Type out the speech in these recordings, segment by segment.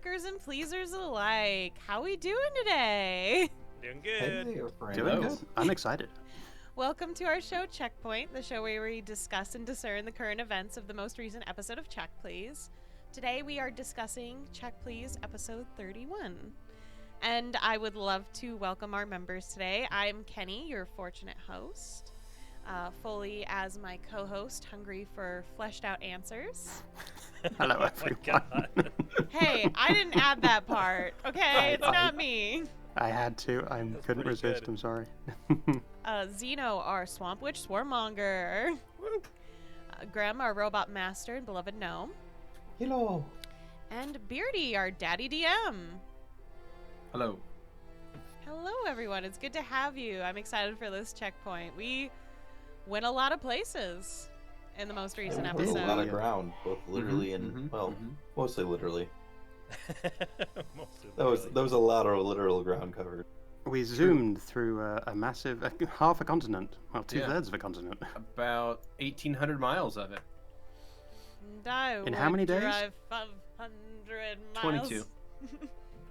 checkers and pleasers alike. How we doing today? Doing good. Hey there, friends. Doing good. I'm excited. Welcome to our show, Checkpoint, the show where we discuss and discern the current events of the most recent episode of Check Please. Today we are discussing Check Please episode 31. And I would love to welcome our members today. I'm Keni, your fortunate host. Foaly as my co-host, hungry for fleshed out answers. Hello, everyone. Hey, I didn't add that part, okay? It's not me. I had to. I couldn't resist. good. I'm sorry. Xeno, our swamp witch swarmonger. Grem, our robot master and beloved gnome. Hello. And Beardy, our daddy DM. Hello. Hello, everyone. It's good to have you. I'm excited for this checkpoint. We went a lot of places in the most recent We did episode. a lot of ground, both literally and mostly literally. That was a lot of literal ground covered. We zoomed through a massive half a continent. Well, two-thirds of a continent. About 1,800 miles of it. And I In would how many days? drive 500 miles. 22.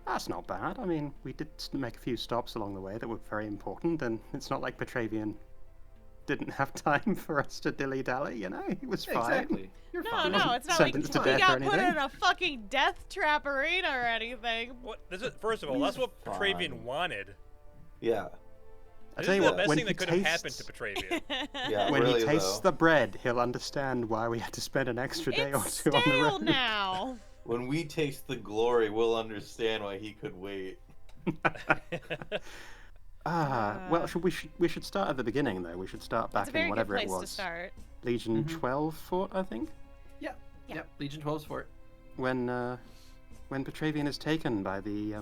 That's not bad. I mean, we did make a few stops along the way that were very important, and it's not like Petravian didn't have time for us to dilly-dally, you know? He was fine. Exactly. You're No, fine. no, it's not like Sentenced to we death got or put anything. in a fucking death trap arena or anything. First of all, that's what Fine. Petravian wanted. Yeah. I This tell is you the what, best when thing he that could have happened tastes, to Petravian. Yeah. when really, he tastes though, the bread, he'll understand why we had to spend an extra day or It's two on the stale road. now. when we taste the glory, we'll understand why he could wait. Well, we should start at the beginning though. We should start back It's a very in good whatever place it was. to start. Legion 12 fort, I think. Yeah. Yep, Legion 12's fort. When Petravian is taken by the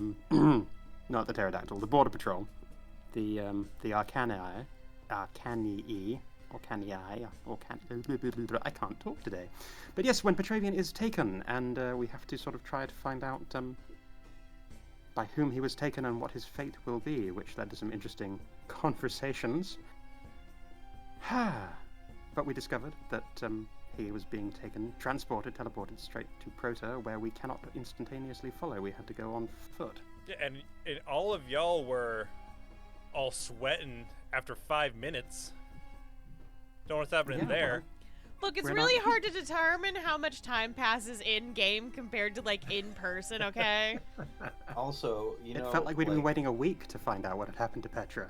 not the pterodactyl, the border patrol, the Arcanii, or Canii, I can't talk today. But yes, when Petravian is taken, and we have to sort of try to find out by whom he was taken and what his fate will be, which led to some interesting conversations. But we discovered that he was being teleported straight to Prota, where we cannot instantaneously follow. We had to go on foot. Yeah, and all of y'all were all sweating after 5 minutes. Don't know what's happening Yeah, there. Look, it's We're really not- hard to determine how much time passes in game compared to like in person. Okay. Also, you know, It felt like we'd been waiting a week to find out what had happened to Petra.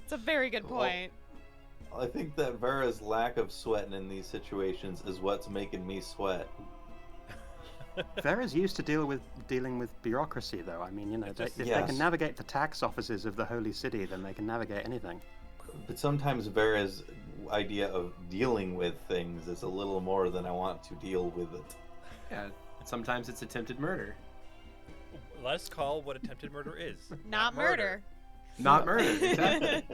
It's a very good Well, point. I think that Vera's lack of sweating in these situations is what's making me sweat. Vera's used to dealing with bureaucracy, though. I mean, you know, It's if just- they Yes. can navigate the tax offices of the Holy City, then they can navigate anything. But sometimes Vera's idea of dealing with things is a little more than I want to deal with it. Yeah, sometimes it's attempted murder. Let's call what attempted murder is. Not murder. Not murder, exactly.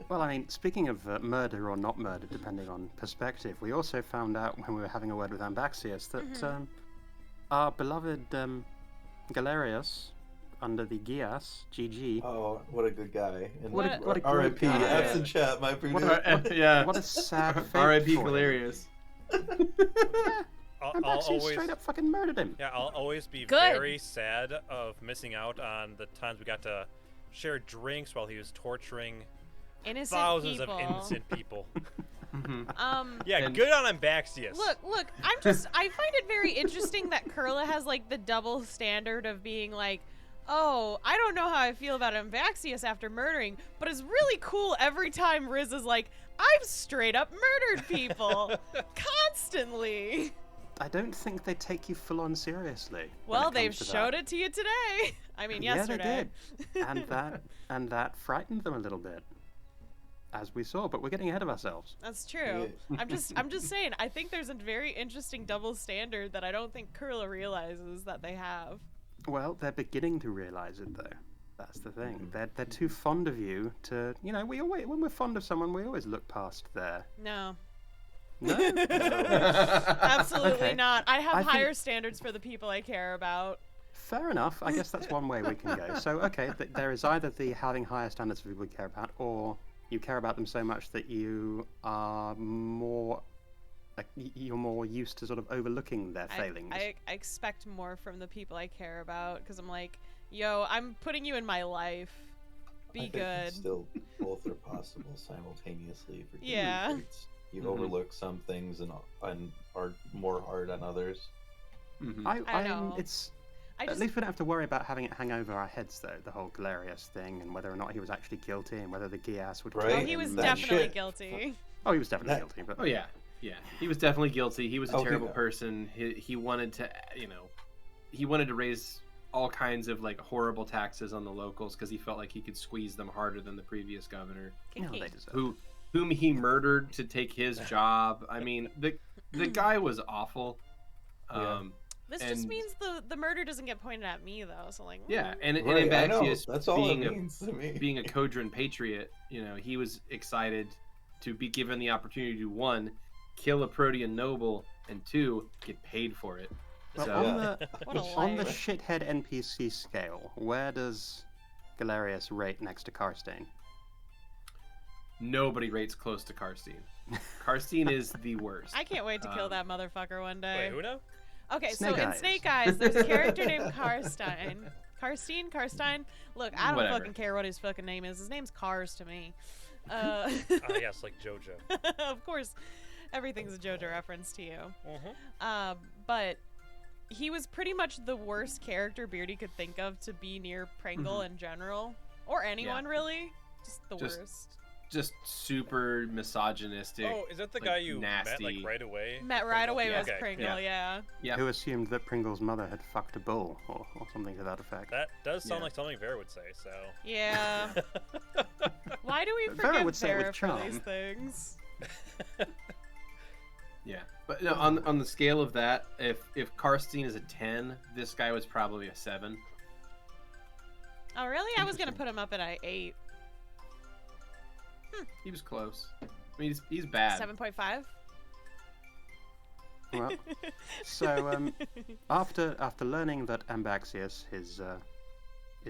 Well, I mean, speaking of murder or not murder, depending on perspective, we also found out when we were having a word with Ambaxius that our beloved Galerius, under the Gias, GG, Oh, what a good guy. And What a great R.I.P. guy. Absent chat, my prediction. yeah. what a sad fate R.I.P. for him. Galerius. I'll Ambaxius always, straight up fucking murdered him. yeah, I'll always be Good. very sad of missing out on the times we got to share drinks while he was torturing Innocent thousands people. of innocent people. Yeah. Yeah, And- good on Ambaxius. Look. I find it very interesting that Kurla has like the double standard of being like, oh, I don't know how I feel about Ambaxius after murdering, but it's really cool every time Riz is like, I've straight up murdered people constantly. I don't think they take you full on seriously. Well, they've showed it to you today. I mean, yesterday. Yeah, they did. and that frightened them a little bit, as we saw. But we're getting ahead of ourselves. That's true. Yeah. I'm just saying. I think there's a very interesting double standard that I don't think Kurla realizes that they have. Well, they're beginning to realize it, though. That's the thing. Mm-hmm. They're too fond of you to, you know. When we're fond of someone, we always look past their. No. No. Absolutely Okay. not. I have I think- higher standards for the people I care about. Fair enough. I guess that's one way we can go. So, okay, there is either the having higher standards for people we care about, or you care about them so much that you are more like you're more used to sort of overlooking their failings. I expect more from the people I care about because I'm like, yo, I'm putting you in my life. Be I think good. Still, both are possible simultaneously for human Yeah. traits. You overlook some things and are more hard on others. I know. At least we don't have to worry about having it hang over our heads, though, the whole Galerius thing, and whether or not he was actually guilty, and whether the Gias would Right. kill Oh, him. he was that definitely shit. guilty. Oh, he was definitely guilty, but... Oh yeah, yeah. He was definitely guilty. He was a Oh, terrible yeah. person. He wanted to, he wanted to raise all kinds of like horrible taxes on the locals because he felt like he could squeeze them harder than the previous governor, You know, Kinky. they deserve whom he murdered to take his job. I mean, the guy was awful. Yeah. This just and- means the murder doesn't get pointed at me though. So like, Yeah, and Right, I know. Ambaxius That's all it being means to me. being a Kodran patriot, he was excited to be given the opportunity to 1, kill a Protean noble, and 2, get paid for it. Well, So What a on the life. shithead NPC scale, where does Galerius rate next to Karstein? nobody rates close to Karstein. Karstein is the worst. I can't wait to kill that motherfucker one day. Wait, who now? Okay, Snake so in Eyes. Snake Eyes, there's a character named Karstein. Karstein? Look, I don't Whatever. fucking care what his fucking name is. His name's Cars to me. Ah, yes, like JoJo. Of course, everything's a JoJo reference to you. Mm-hmm. But he was pretty much the worst character Beardy could think of to be near Pringle in general. Or anyone, really. Just the Just- worst. Just super misogynistic. Oh, is that the like, guy you met nasty. like right away? Met right away Yeah. was Okay, Pringle, yeah. Yeah. Who assumed that Pringle's mother had fucked a bull, or something to that effect. That does sound Yeah. like something Vera would say. So. Yeah. Why do we Vera forgive would say it with Vera for charm. these things? Yeah, but no, on the scale of that, if Karstein is a 10, this guy was probably a 7. Oh, really? I was gonna put him up at an 8. He was close. I mean, he's bad. 7.5? Well, so after learning that Ambaxius is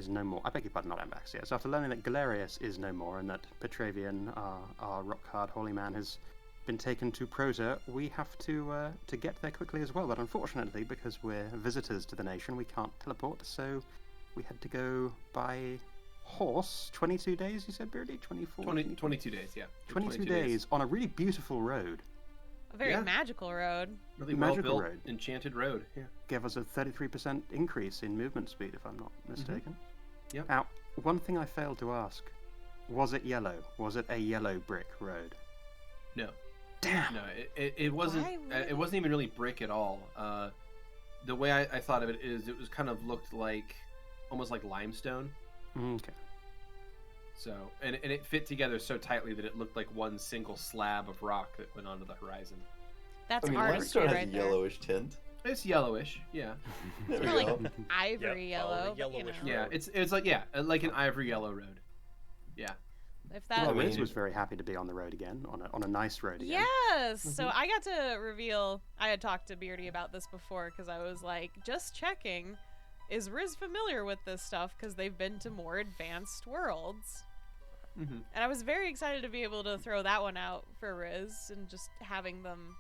no more, I beg your pardon, not Ambaxius. After learning that Galerius is no more and that Petravian, our rock-hard holy man, has been taken to Prota, we have to get there quickly as well. But unfortunately, because we're visitors to the nation, we can't teleport. So we had to go by horse. 22 days, you said, Beardy? 24? 22 days, yeah. 22 days on a really beautiful road. A very Yeah. magical road. Really Magical well-built, road. enchanted road. Yeah. Gave us a 33% increase in movement speed, if I'm not mistaken. Yep. Now, one thing I failed to ask, was it yellow? Was it a yellow brick road? No. Damn! No, it wasn't. Why It wasn't even really brick at all. The way I thought of it is, it was kind of looked like, almost like limestone. Okay. So, and it fit together so tightly that it looked like one single slab of rock that went onto the horizon. That's I mean, artistry limestone has right a there. yellowish tint. It's yellowish, yeah. There we More like go. ivory Yep, yellow. the but, you yellowish know, Yeah, road. it's like like an ivory yellow road. Yeah. if that. Well, I mean- Riz was very happy to be on the road again, on a nice road again. Yes. So I got to reveal. I had talked to Beardy about this before because I was like, just checking, is Riz familiar with this stuff? Because they've been to more advanced worlds, Mm-hmm. and I was very excited to be able to throw that one out for Riz and just having them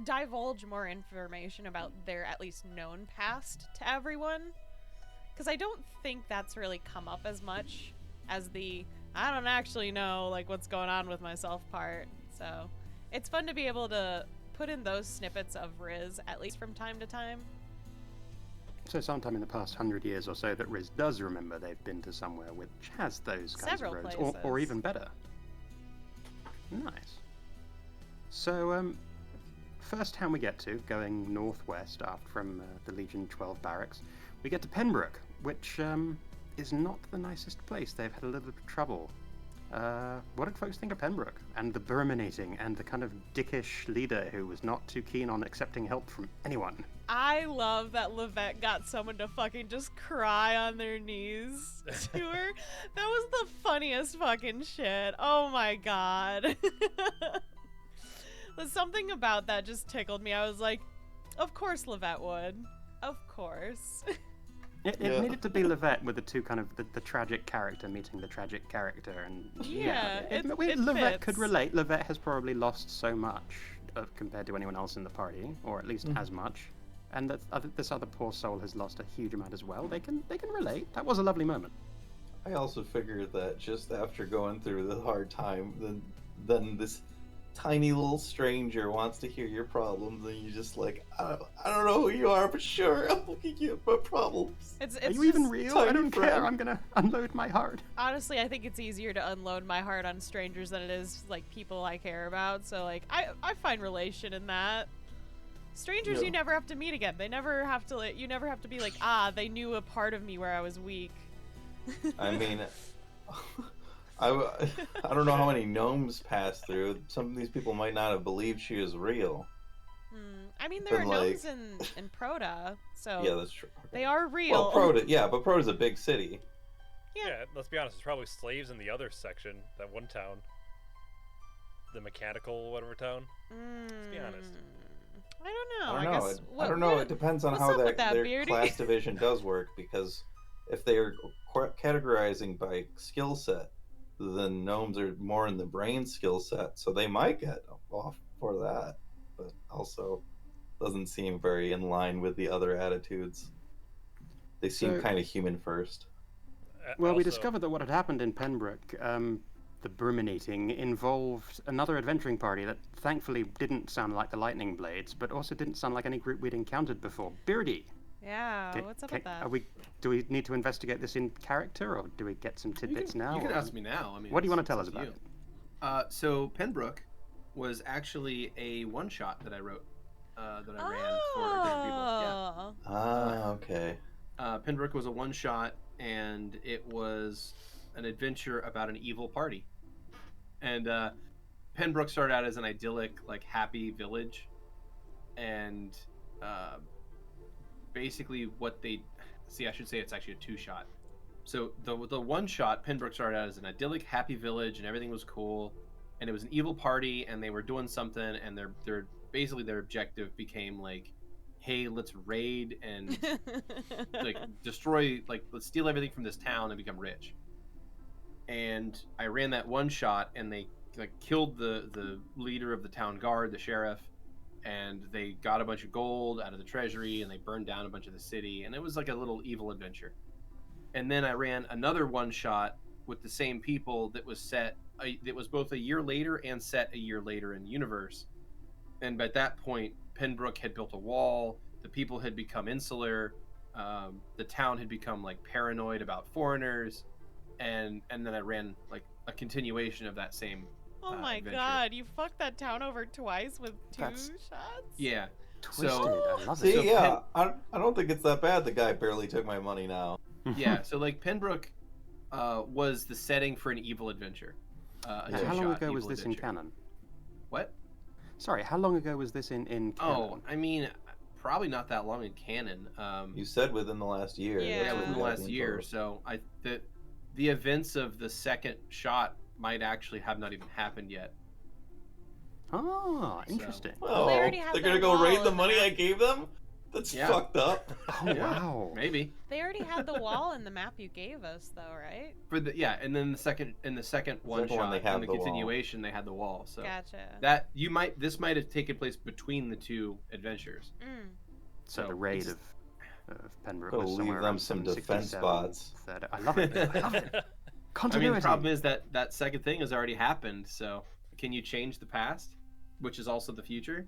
divulge more information about their at least known past to everyone. Because I don't think that's really come up as much as the I don't actually know like what's going on with myself part. So it's fun to be able to put in those snippets of Riz at least from time to time. So sometime in the past 100 years or so that Riz does remember they've been to somewhere which has those kinds Several of roads, or places. even better. Nice. So, first town we get to, going northwest after from the Legion 12 barracks, we get to Pembroke, which is not the nicest place. They've had a little bit of trouble. What did folks think of Pembroke? And the Burminating, and the kind of dickish leader who was not too keen on accepting help from anyone. I love that Levette got someone to fucking just cry on their knees to her. That was the funniest fucking shit. Oh my god. There's something about that just tickled me. I was like, of course Levette would. Of course. It Yeah. needed to be Levette with the two kind of the tragic character meeting the tragic character, and Yeah, it Levette fits. could relate. Levette has probably lost so much compared to anyone else in the party, or at least as much. And that this other poor soul has lost a huge amount as well. They can relate. That was a lovely moment. I also figured that just after going through the hard time, then this tiny little stranger wants to hear your problems, and you just like, I don't know who you are, but sure, I'm looking at you, my problems. Are you even real? I don't care. I'm gonna unload my heart. Honestly, I think it's easier to unload my heart on strangers than it is like people I care about. So like, I find relation in that. Strangers, you never have to meet again. They never have to. You never have to be like, they knew a part of me where I was weak. I mean, I don't know how many gnomes passed through. Some of these people might not have believed she was real. I mean, there are gnomes in Prota, so yeah, that's true. They are real. Well, Prota, yeah, but Prota's a big city. Yeah, let's be honest. There's probably slaves in the other section, that one town, the mechanical whatever town. Let's be honest. I don't know. I don't know. Guess, I don't know. It depends on how their Beardy? class division does work, because if they are categorizing by skill set, then gnomes are more in the brain skill set, so they might get off for that. But also, doesn't seem very in line with the other attitudes. They seem kind of human first. Well, we discovered that what had happened in Pembroke, the Bruminating, involved another adventuring party that thankfully didn't sound like the Lightning Blades, but also didn't sound like any group we'd encountered before. Beardy! Yeah, what's up with that? Do we need to investigate this in character, or do we get some tidbits now? You can ask me now. I mean, what do you want to tell us about it? So Pembroke was actually a one-shot that I wrote, that I ran for different people. Yeah. Okay. Pembroke was a one-shot, and it was an adventure about an evil party. And Pembroke started out as an idyllic, like, happy village, and basically what they... See, I should say it's actually a two-shot. So the one-shot, Pembroke started out as an idyllic, happy village, and everything was cool, and it was an evil party, and they were doing something, and their objective became, like, hey, let's raid and like destroy, like, let's steal everything from this town and become rich. And I ran that one shot, and they like killed the leader of the town guard, the sheriff, and they got a bunch of gold out of the treasury, and they burned down a bunch of the city, and it was like a little evil adventure. And then I ran another one shot with the same people that was set that was both a year later and set a year later in universe. And by that point, Pembroke had built a wall, the people had become insular, the town had become like paranoid about foreigners, and then I ran like a continuation of that same oh my adventure. God, you fucked that town over twice with two shots? Yeah. Twisted. So, I love See, it. yeah, I don't think it's that bad. The guy barely took my money now. yeah, so like Pembroke was the setting for an evil adventure. How long ago was this in canon? What? Sorry, how long ago was this in canon? Oh, I mean, probably not that long in canon. You said within the last year. Yeah. Yeah, within the last year. So the events of the second shot might actually have not even happened yet. Oh, interesting. Oh, they already have they're their gonna go wall raid the in money the I map. gave them? That's Yeah. fucked up. Oh, Yeah, wow. Maybe. They already had the wall in the map you gave us, though, right? And then the second one Second one, shot they have in the the wall. continuation they had the wall. So Gotcha. this might have taken place between the two adventures. So the raid of Pembroke Gotta was leave somewhere them around some 767, defense spots. 30. I love it. I love it. I Continuity. mean, the problem is that second thing has already happened. So can you change the past, which is also the future?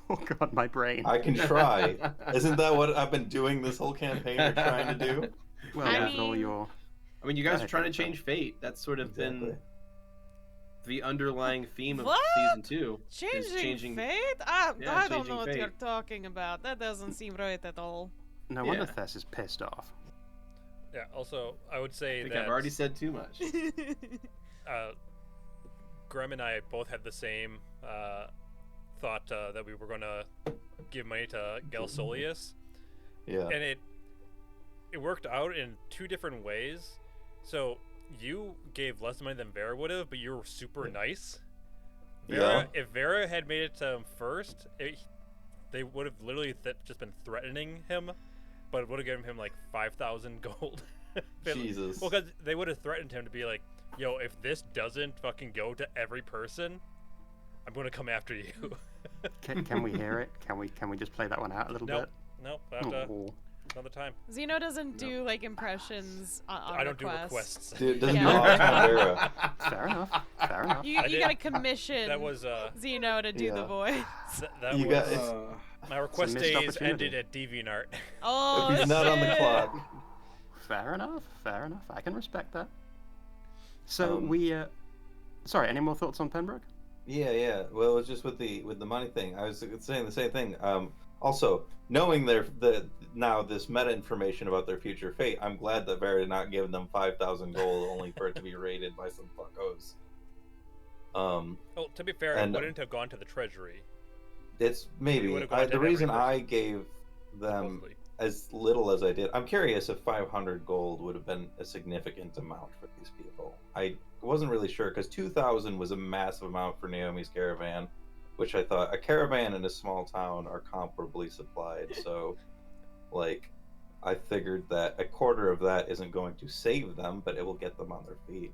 Oh God, my brain. I can try. Isn't that what I've been doing this whole campaign or trying to do? Well, I with all mean- your... I mean, you guys Go are trying to ahead, change fate. That's sort of Exactly. been the underlying theme of What? season 2. is Changing fate? Yeah, I don't changing know what fate. you're talking about. That doesn't seem right at all. No wonder Thess is pissed off. Yeah. Also, I would I say think that I've already said too much. Grem and I both had the same thought that we were going to give money to Gelsolius, Yeah. and it worked out in two different ways. So you gave less money than Vera would have, but you were super nice. Vera, if Vera had made it to him first, they would have literally just been threatening him, but it would have given him like 5,000 gold. Jesus. Well, because they would have threatened him to be like, yo, if this doesn't fucking go to every person, I'm going to come after you. Can we hear it? Can we just play that one out a little Nope. Nope. I have to bit? another time. Xeno doesn't do like impressions on I don't do requests. requests. Dude, doesn't Yeah. do Optimal Vera. Fair enough. Fair enough. You did- gotta commission That was Xeno to do the Yeah. voice. that You was got- my request missed days opportunity. ended at DeviantArt. Oh, If he's not on the shit. clock. Fair enough. Fair enough. I can respect that. So Um, we. Sorry. Any more thoughts on Pembroke? Yeah. Well, it was just with the money thing. I was saying the same thing. Also, knowing now this meta information about their future fate, I'm glad that Vera did not give them 5,000 gold only for it to be raided by some fuckos. Well, to be fair, And- it wouldn't have gone to the treasury. It's maybe would've gone to the every reason person. I gave them Supposedly. as little as I did. I'm curious if 500 gold would have been a significant amount for these people. I wasn't really sure because 2,000 was a massive amount for Naomi's caravan, which I thought a caravan in a small town are comparably supplied. So, like, I figured that a quarter of that isn't going to save them, but it will get them on their feet.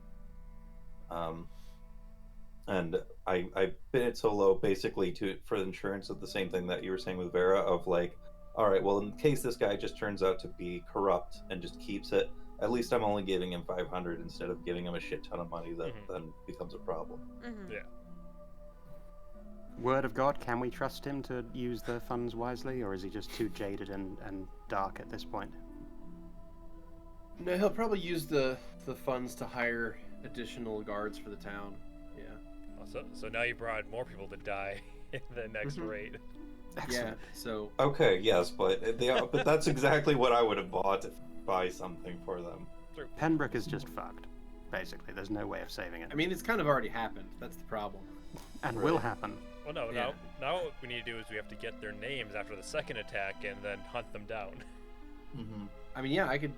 And I bid it so low basically for the insurance of the same thing that you were saying with Vera of like, all right, well, in case this guy just turns out to be corrupt and just keeps it, at least I'm only giving him 500 instead of giving him a shit ton of money that then becomes a problem. Mhm. Yeah. Word of God, can we trust him to use the funds wisely, or is he just too jaded and dark at this point? No, he'll probably use the funds to hire additional guards for the town. Yeah. So now you brought more people to die in the next raid. Excellent. Yeah. So Okay, yes, but but that's exactly what I would have bought to buy something for them. Pembroke is just fucked. Basically, there's no way of saving it. I mean, it's kind of already happened. That's the problem. And Right. will happen. Well, no, Yeah. now what we need to do is we have to get their names after the second attack and then hunt them down. Mm-hmm. I mean, yeah, I could.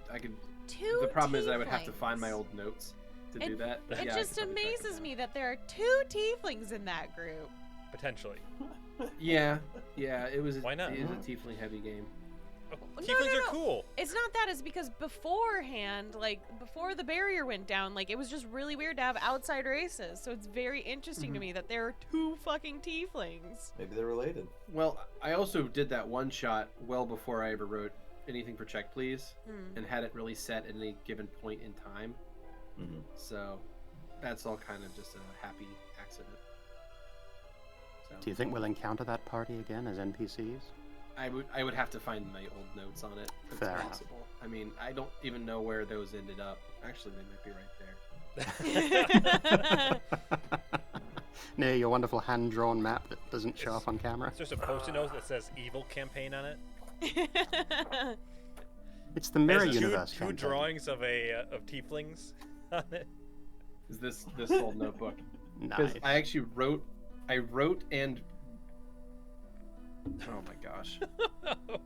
Two The problem is I would have to tieflings. find my old notes to do that. It Yeah, I just could probably track it amazes down. me that there are two tieflings in that group. Potentially. Yeah. It was. Why not? It is a tiefling heavy game. Oh, No, tieflings no, are no. cool. It's not that. It's because beforehand, like before the barrier went down, like it was just really weird to have outside races. So it's very interesting to me that there are two fucking tieflings. Maybe they're related. Well, I also did that one shot well before I ever wrote anything for Check Please, Hmm. and had it really set at any given point in time. Mm-hmm. So that's all kind of just a happy accident. So Do you think we'll encounter that party again as NPCs? I would have to find my old notes on it. If Fair it's enough. possible. I mean, I don't even know where those ended up. Actually, they might be right there. Near your wonderful hand-drawn map that doesn't show up on camera. Is there a post-it note that says "Evil Campaign" on it? It's the mirror It has universe. Two campaign. drawings of tieflings on it. Is this old notebook? Nice. Because I actually wrote and. Oh my gosh!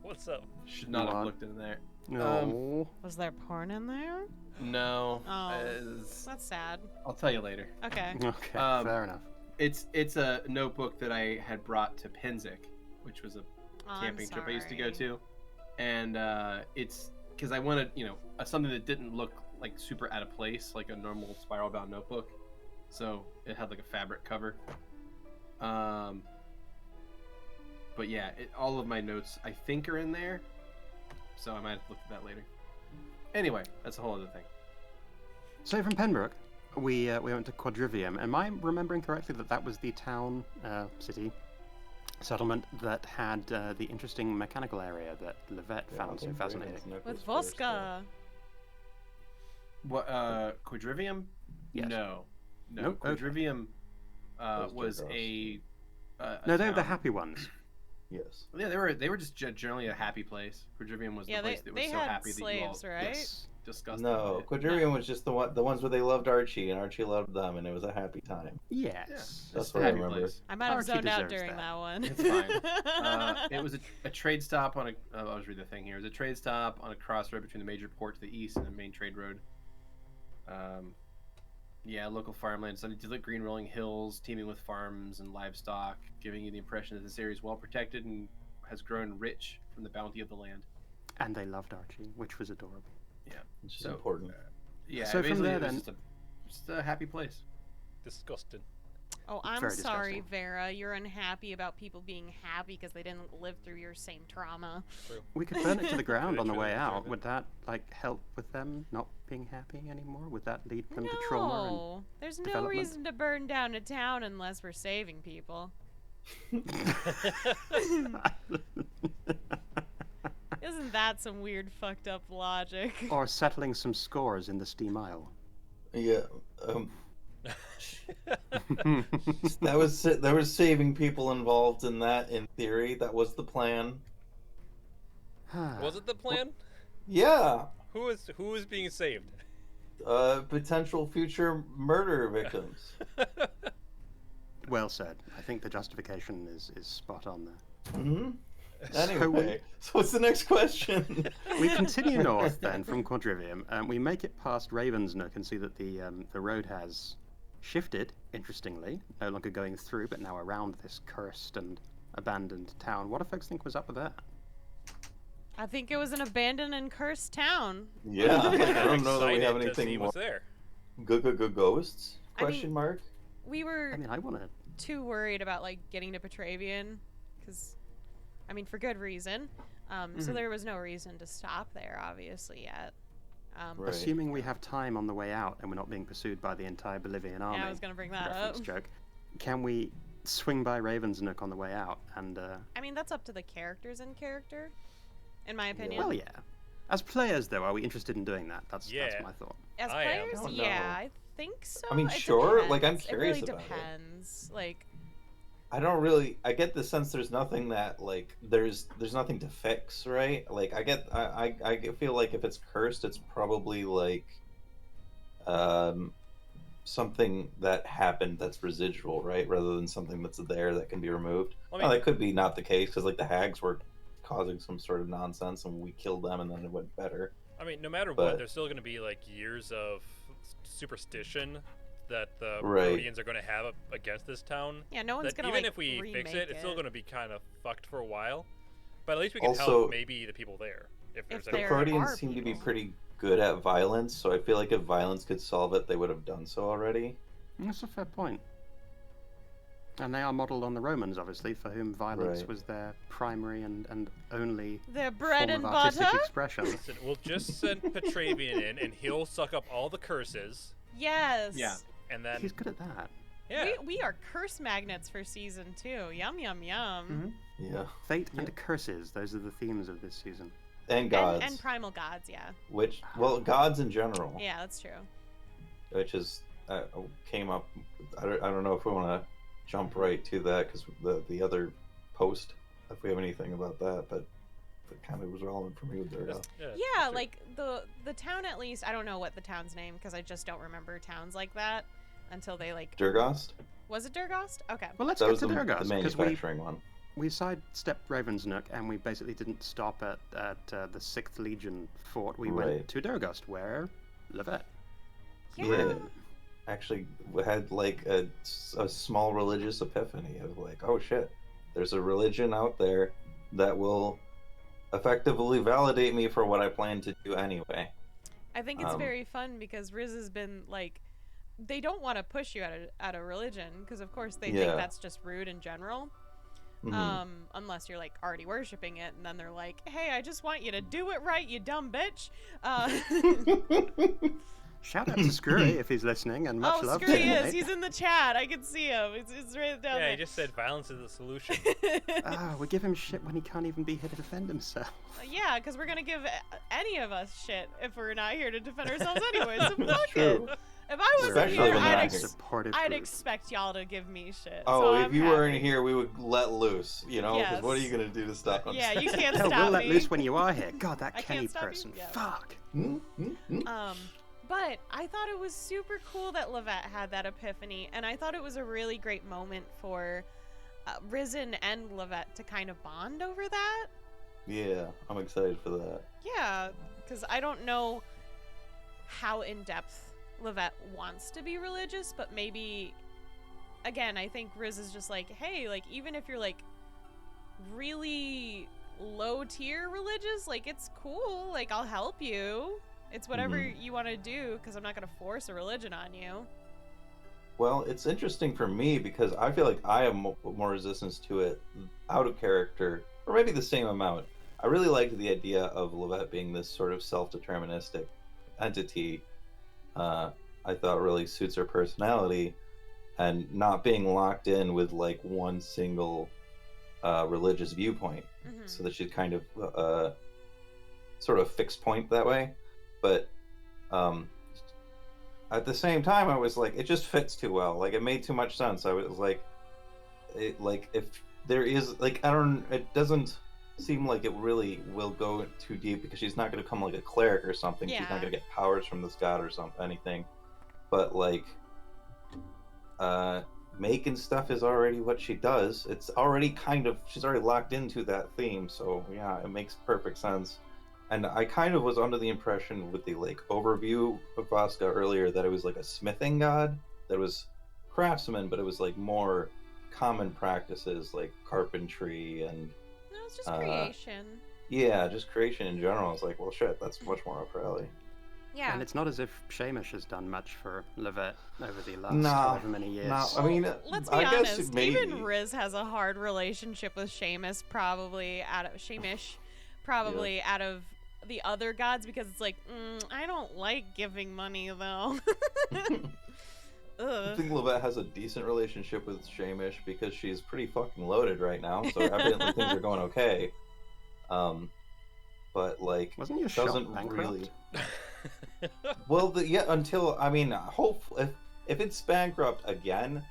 What's up? Should not have What? looked in there. No. Was there porn in there? No. Oh. It's- That's sad. I'll tell you later. Okay. Okay, Um, fair enough. It's a notebook that I had brought to Penzik, which was a Oh, camping I'm trip I used to go sorry. to, and it's because I wanted something that didn't look like super out of place, like a normal spiral bound notebook. So it had like a fabric cover. But yeah, all of my notes I think are in there, so I might have looked at that later. Anyway, that's a whole other thing. So from Pembroke, we went to Quadrivium. Am I remembering correctly that that was the town, city, settlement that had the interesting mechanical area that Levette found so fascinating? With Voska. What Quadrivium? Yes. No. Nope, okay. Quadrivium Those was are a No, they were the town. happy ones. Yes. Yeah, they were just generally a happy place. Quadrivium was Yeah, the place that was they so had happy that you all slaves, right? Yes. discussed. No, it. Quadrivium was just the ones where they loved Archie and Archie loved them, and it was a happy time. Yes. Yeah, That's it's what a I happy remember. place. I might have Archie zoned out deserves during that. that one. It's fine. It was a trade stop on a. I'll just read the thing here. It was a trade stop on a crossroad between the major port to the east and the main trade road. Yeah, local farmlands, idyllic green rolling hills, teeming with farms and livestock, giving you the impression that this area is well protected and has grown rich from the bounty of the land. And they loved Archie, which was adorable. Which is So- important. Yeah, So from basically there it was then- just a happy place. Disgusting. Oh, I'm Very sorry, disgusting. Vera. You're unhappy about people being happy because they didn't live through your same trauma. We could burn it to the ground on the Literally way out. deserve it. Would that help with them not being happy anymore? Would that lead them to trauma? No, there's no development? reason to burn down a town unless we're saving people. Isn't that some weird fucked up logic? Or settling some scores in the steam aisle. Yeah. There was saving people involved in that. In theory, that was the plan. Was it the plan? Yeah. Who is being saved? Potential future murder victims. Well said. I think the justification is spot on there. Hmm. So Anyway, so what's the next question? We continue north then from Quadrivium, and we make it past Ravensnook and see that the road has shifted, interestingly, no longer going through, but now around this cursed and abandoned town. What do folks think was up with that? I think it was an abandoned and cursed town. Yeah, I don't know that we Excited have to see anything more. what's there. Ghosts? I mean- Question mark. We were I mean, I want to... too worried about like getting to Petravian, because, I mean, for good reason. So there was no reason to stop there, obviously, yet. Right. Assuming we have time on the way out and we're not being pursued by the entire Bolivian army. Yeah, I was gonna bring that reference up. joke. Can we swing by Ravensnook on the way out and... I mean, that's up to the characters in character, in my opinion. Well, yeah. As players, though, are we interested in doing that? That's Yeah. my thought. As I am. players, I don't yeah, know. I think so. I mean, It sure, like, I'm depends. curious It really about it. depends. Like, I get the sense there's nothing that like there's nothing to fix, right? Like I feel like if it's cursed, it's probably like something that happened that's residual, right? Rather than something that's there that can be removed. Well, Now, that could be not the case because like the hags were causing some sort of nonsense and we killed them and then it went better. I mean, no matter But- what, there's still going to be like years of superstition that the Right. Rhodians are going to have against this town. yeah, no one's That gonna even like if we remake fix it, it's still going to be kind of fucked for a while. But at least we can Also- help maybe the people there. If there's The there any. are Proteans seem to be people. pretty good at violence, so I feel like if violence could solve it, they would have done so already. That's a fair point. And they are modelled on the Romans, obviously, for whom violence Right. was their primary and only their bread form and of artistic butter. expression. Listen, we'll just send Petravian in, and he'll suck up all the curses, Yes. Yeah. and then He's good at that. yeah, We are curse magnets for season 2. Yum yum yum. Yeah. Fate and curses, those are the themes of this season. And gods. And primal gods, yeah. Which, well, gods in general. Yeah, that's true. Which is came up. I don't know if we want to jump right to that because the other post, if we have anything about that, but it kind of was relevant for me with their. Yeah, sure. like the town at least. I don't know what the town's name because I just don't remember towns like that until they like. Durgost. Was it Durgost? Okay. Well, let's That get was to the Durgost, because manufacturing one. we sidestepped Ravensnook and we basically didn't stop at the 6th Legion fort. We Right. went to Durgost, where Levette. Yeah. Actually had like a small religious epiphany of like, oh shit, there's a religion out there that will effectively validate me for what I plan to do anyway. I think it's Um, very fun because Riz has been like, they don't want to push you out of religion because of course they Yeah. think that's just rude in general. Mhm. Unless you're like already worshiping it, and then they're like, "Hey, I just want you to do it right, you dumb bitch." Shout out to Skrewy if he's listening, and much Oh, love to Skrewy him, is. mate. He's in the chat. I can see him. It's right down Yeah, there. he just said violence is the solution. Ah, we give him shit when he can't even be here to defend himself. Yeah, because we're gonna give any of us shit if we're not here to defend ourselves anyway. So That's fuck true. it. If I wasn't Especially here, when they're I'd, not here. Supportive I'd group. expect y'all to give me shit. Oh, so if I'm you happy. weren't here, we would let loose, you know? Because what are Yes. you going to do to stop us? Yeah, you can't Hell, stop we'll let me. loose when you are here. God, that I Keni can't stop you? person. Yeah. Fuck. But I thought it was super cool that Levette had that epiphany, and I thought it was a really great moment for Risen and Levette to kind of bond over that. Yeah, I'm excited for that. Yeah, because I don't know how in depth Levette wants to be religious, but maybe, again, I think Riz is just like, hey, like, even if you're like really low tier religious, like, it's cool, like, I'll help you. It's whatever you want to do, because I'm not going to force a religion on you. Well, it's interesting for me because I feel like I have more resistance to it out of character, or maybe the same amount. I really liked the idea of Levette being this sort of self-deterministic entity. I thought really suits her personality, and not being locked in with like one single religious viewpoint, so that she's kind of sort of fixed point that way. But at the same time, I was like, it just fits too well. Like, it made too much sense. I was like, if there is like, it doesn't seem like it really will go too deep because she's not going to come like a cleric or something. Yeah. She's not going to get powers from this god or anything. But like, making stuff is already what she does. It's already she's already locked into that theme. So yeah, it makes perfect sense. And I kind of was under the impression with the like overview of Vasca earlier that it was like a smithing god, that was craftsman, but it was like more common practices like carpentry and No, it's just creation. Yeah, just creation in general. I was like, well, shit, that's much more up her alley. Yeah. And it's not as if Shamish has done much for Levette over the last No, however many years. no, I mean, Let's be I guess honest. maybe. Even Riz has a hard relationship with Shamish, probably out of out of the other gods, because it's like, I don't like giving money though. I think Levette has a decent relationship with Shamish because she's pretty fucking loaded right now, so evidently things are going okay. But like, Wasn't your shop doesn't bankrupt? really. Well, until I mean, hopefully, if it's bankrupt again,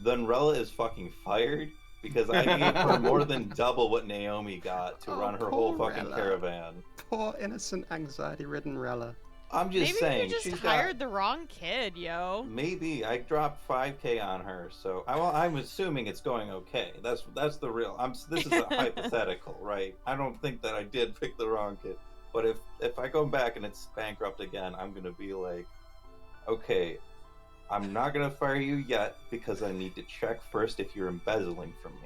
then Rella is fucking fired because I gave her more than double what Naomi got to run her whole poor fucking Rella. caravan. Poor innocent anxiety-ridden Rella. I'm just Maybe saying, you just she's hired got. the wrong kid, yo. Maybe I dropped 5K on her, so I'm assuming it's going okay. That's the real. This is a hypothetical, right? I don't think that I did pick the wrong kid, but if I go back and it's bankrupt again, I'm gonna be like, okay, I'm not gonna fire you yet because I need to check first if you're embezzling from me.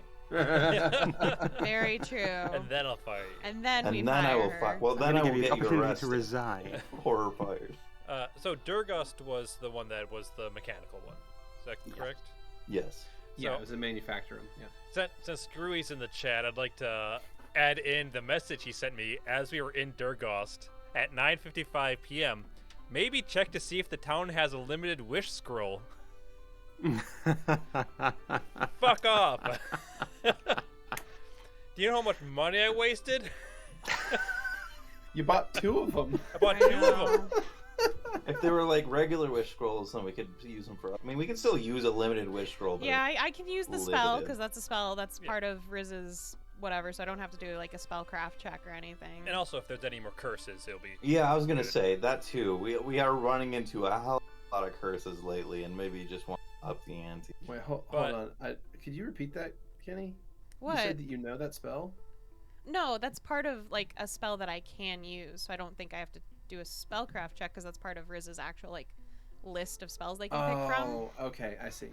Very true. And then I'll fire you. And then we And then fire I will her. fire. Well, then I'm I gonna will give you get the you opportunity arrested. to resign. Horror fired. So Durgust was the one that was the mechanical one. Is that correct? Yes. Yeah, So- it was a manufacturer. Yeah. Since Skrewy's in the chat, I'd like to add in the message he sent me as we were in Durgust at 9:55 p.m. Maybe check to see if the town has a limited wish scroll. Fuck off. Do you know how much money I wasted? You bought 2 of them. I bought I 2 of know. them. If they were like regular wish scrolls, then we could use them for. I mean, we could still use a limited wish scroll. But Yeah, I can use the spell Limited. because that's a spell that's Yeah. part of Riz's whatever, so I don't have to do like a spellcraft check or anything. And also, if there's any more curses, it'll be. Yeah, I was gonna Good. say that too. We are running into a hell of a lot of curses lately, and maybe you just want to up the ante. Wait, hold But- on. Could you repeat that, Kenny? What? You said that you know that spell? No, that's part of like a spell that I can use, so I don't think I have to do a spellcraft check because that's part of Riz's actual like list of spells they can pick from. Oh, okay, I see.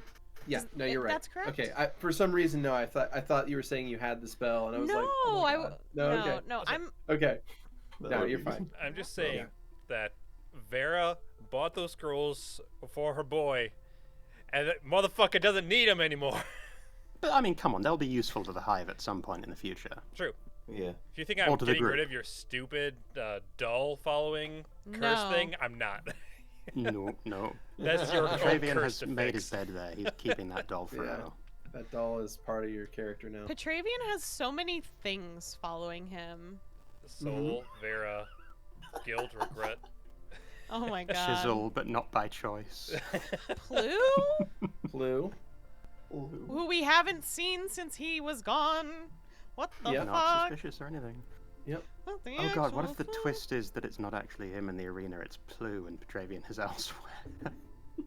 Yeah, Is- no, you're right. that's correct? Okay, for some reason, no, I thought you were saying you had the spell, and I was No, like, oh my God. no, okay, no, I'm okay, That no, would you're be- fine. I'm just saying Yeah. that Vera bought those scrolls for her boy, and that motherfucker doesn't need them anymore. But I mean, come on, they'll be useful to the Hive at some point in the future. True. Yeah. If you think Or I'm to the getting rid group. of your stupid, dull following curse No. thing, I'm not. No, no. That's your own Petravian curse has to made fix. his bed there. He's keeping that doll forever. That doll is part of your character now. Petravian has so many things following him. Soul, Vera, guilt, regret. Oh my god. Shizzle, but not by choice. Plu? Clue. Who we haven't seen since he was gone. What the Yep. Not fuck? suspicious or anything. Yep. Not the Oh god, what if actual the fuck? twist is that it's not actually him in the arena, it's Plu and Petravian is elsewhere?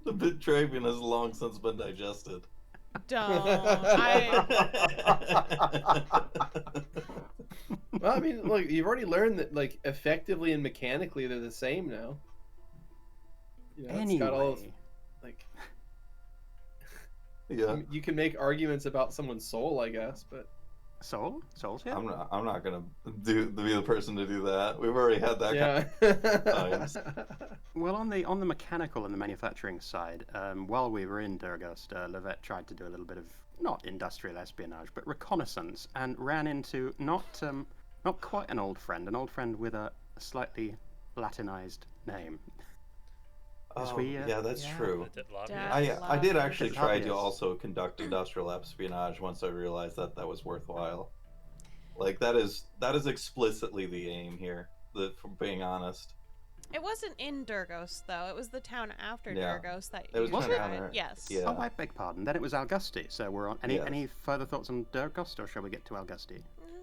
The Betravian has long since been digested. Don't. Well, I mean, look, you've already learned that, like, effectively and mechanically, they're the same now. You know, it's got all of, Anyway, like, Yeah. you can make arguments about someone's soul, I guess, but Soul's here? I'm not gonna be the person to do that. We've already had that times. Well, on the mechanical and the manufacturing side, while we were in Durgust, Levette tried to do a little bit of not industrial espionage, but reconnaissance, and ran into not quite an old friend with a slightly Latinized name. Yeah, that's true. Yeah. I did actually It's try obvious. to also conduct industrial espionage once I realized that was worthwhile. Like that is explicitly the aim here. For being honest. It wasn't in Durgos, though. It was the town after Yeah. Durgos that It was you kinda tried. on there. Yes. Yeah. Oh, I beg pardon. Then it was Augusti. So we're on. Yes. Any further thoughts on Durgust, or shall we get to Augusti?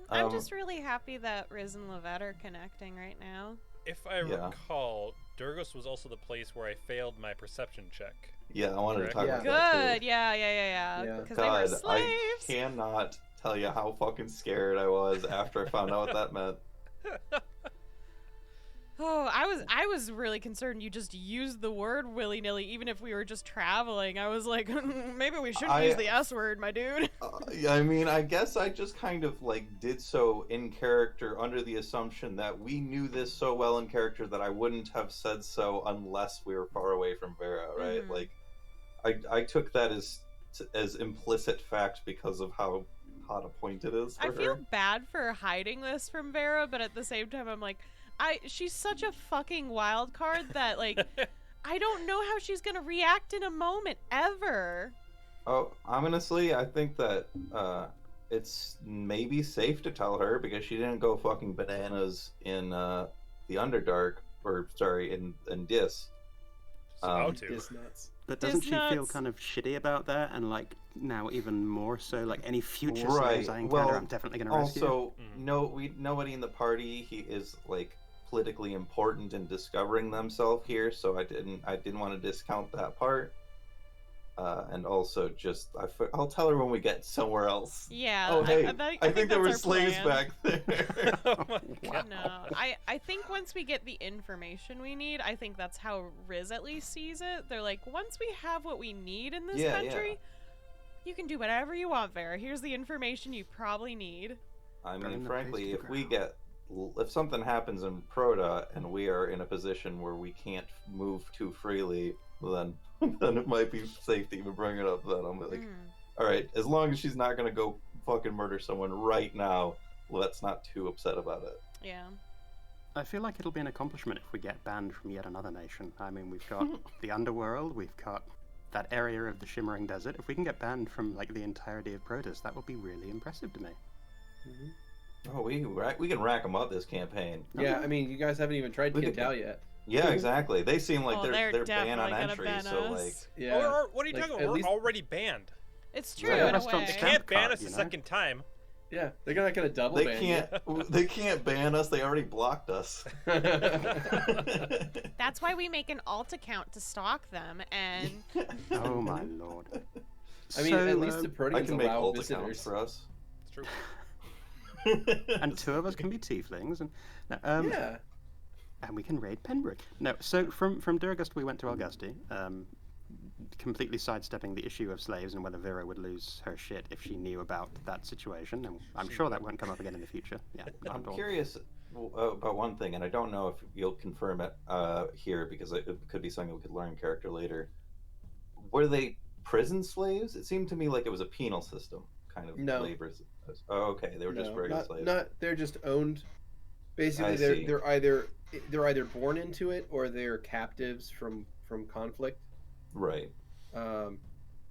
I'm just really happy that Riz and Levette are connecting right now. If I recall, Durgos was also the place where I failed my perception check. Yeah, I wanted to talk Yeah. about that too. Good. Yeah. Yeah. Because they were God, slaves. I cannot tell you how fucking scared I was after I found out what that meant. Oh, I was really concerned you just used the word willy-nilly, even if we were just traveling. I was like, maybe we shouldn't use the S word, my dude. I mean, I guess I just kind of did so in character under the assumption that we knew this so well in character that I wouldn't have said so unless we were far away from Vera, right? Mhm. Like, I took that as implicit fact because of how hot a point it is for I her. feel bad for hiding this from Vera, but at the same time, I'm like, she's such a fucking wild card that, like, I don't know how she's gonna react in a moment, ever. Oh, honestly, I think that it's maybe safe to tell her because she didn't go fucking bananas in the Underdark, or sorry, in Dis. About to. It's nuts. But doesn't she feel nuts. kind of shitty about that? And like now even more so, like any future Right. slaves I encounter, Well, I'm definitely going to rescue. Also, nobody in the party is politically important in discovering themselves here, so I didn't want to discount that part. And also, just I'll tell her when we get somewhere else. Yeah. Oh hey, I think there were that's our slaves plan. back there. Oh my god. No, I think once we get the information we need, I think that's how Riz at least sees it. They're like, once we have what we need in this Yeah, country, you can do whatever you want, Vera. Here's the information you probably need. I Burn mean, the frankly, place to if something happens in Prota and we are in a position where we can't move too freely, then it might be safe to even bring it up. Then I'm like, all right, as long as she's not gonna go fucking murder someone right now, let's not too upset about it. Yeah. I feel like it'll be an accomplishment if we get banned from yet another nation. I mean, we've got the underworld, we've got that area of the Shimmering Desert. If we can get banned from the entirety of Protoss, that would be really impressive to me. Oh, we can rack them up this campaign. Yeah, I mean, you guys haven't even tried Look at Kintal yet. Yeah, exactly. They seem like Oh, they're banned definitely on gonna entry, ban so us. Yeah. Or what are you Like, talking at about? We're least- already banned. It's true Yeah, in a restaurant way. They stamp can't ban card, us a you know? second time. Yeah, they're not gonna double they ban can't ban us. They already blocked us. you. That's why we make an alt account to stalk them, and Oh my lord. I mean, at least the I Proteans can make allow alt accounts visitors. for us. It's true. And two of us can be tieflings, and Yeah. and we can raid Pembroke. No, so from Durgust we went to Augusti, completely sidestepping the issue of slaves and whether Vera would lose her shit if she knew about that situation, and I'm sure that won't come up again in the future. Yeah, not I'm at all. curious about one thing, and I don't know if you'll confirm it here because it could be something we could learn in character later. Were they prison slaves? It seemed to me like it was a penal system kind of No. labor. Oh, okay, they were just regular slaves. They're just owned. Basically, I they're see. they're either born into it or they're captives from conflict. Right. And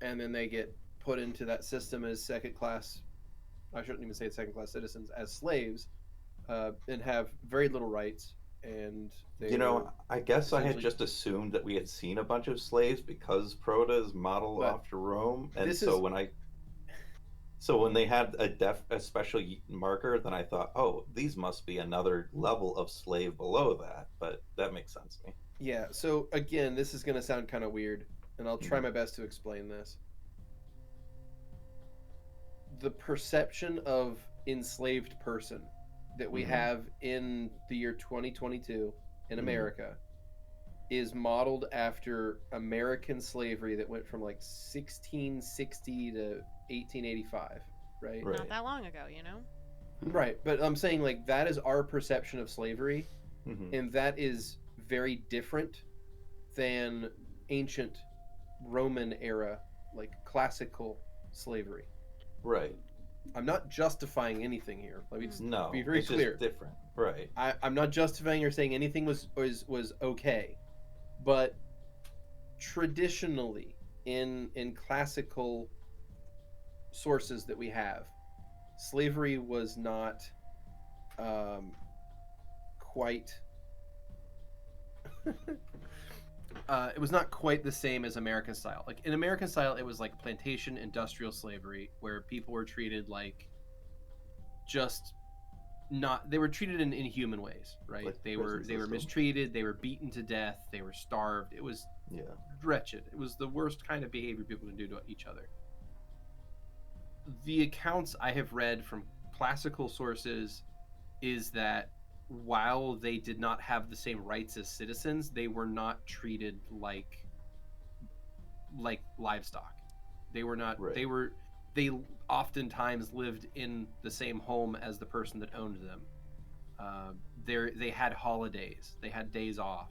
then they get put into that system as second class. I shouldn't even say second class citizens, as slaves, and have very little rights. And they I guess I had essentially- just assumed that we had seen a bunch of slaves because Prota is modeled But after Rome, and this so is- when they had a special marker, then I thought, oh, these must be another level of slave below that. But that makes sense to me. Yeah. So again, this is going to sound kind of weird, and I'll try my best to explain this. The perception of enslaved person that we have in the year 2022 in America is modeled after American slavery that went from 1660 to 1885. right? Right. Not that long ago, you know? Right, but I'm saying like that is our perception of slavery, Mhm. and that is very different than ancient Roman era, like classical slavery. Right. I'm not justifying anything here. Let me just No, be very it's clear. just different. Right. I'm not justifying or saying anything was okay, but traditionally in classical sources that we have, slavery was not quite it was not quite the same as American style. Like in American style, it was like plantation industrial slavery, where people were treated like just not. They were treated in inhuman ways, right? Like they prison were system. mistreated. They were beaten to death. They were starved. It was Yeah. wretched. It was the worst kind of behavior people can do to each other. The accounts I have read from classical sources is that while they did not have the same rights as citizens, they were not treated like livestock. They were not. Right. They oftentimes lived in the same home as the person that owned them. They had holidays. They had days off.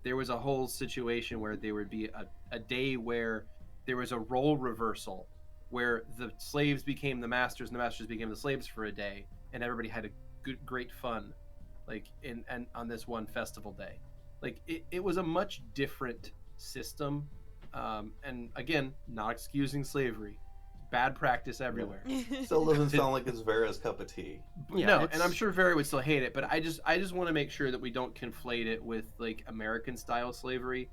There was a whole situation where there would be a day where there was a role reversal, where the slaves became the masters and the masters became the slaves for a day, and everybody had a great fun, like and on this one festival day. Like it was a much different system, and again, not excusing slavery, bad practice everywhere. Still doesn't sound like it's Vera's cup of tea. Yeah, No, it's- and I'm sure Vera would still hate it, but I just want to make sure that we don't conflate it with like American style slavery,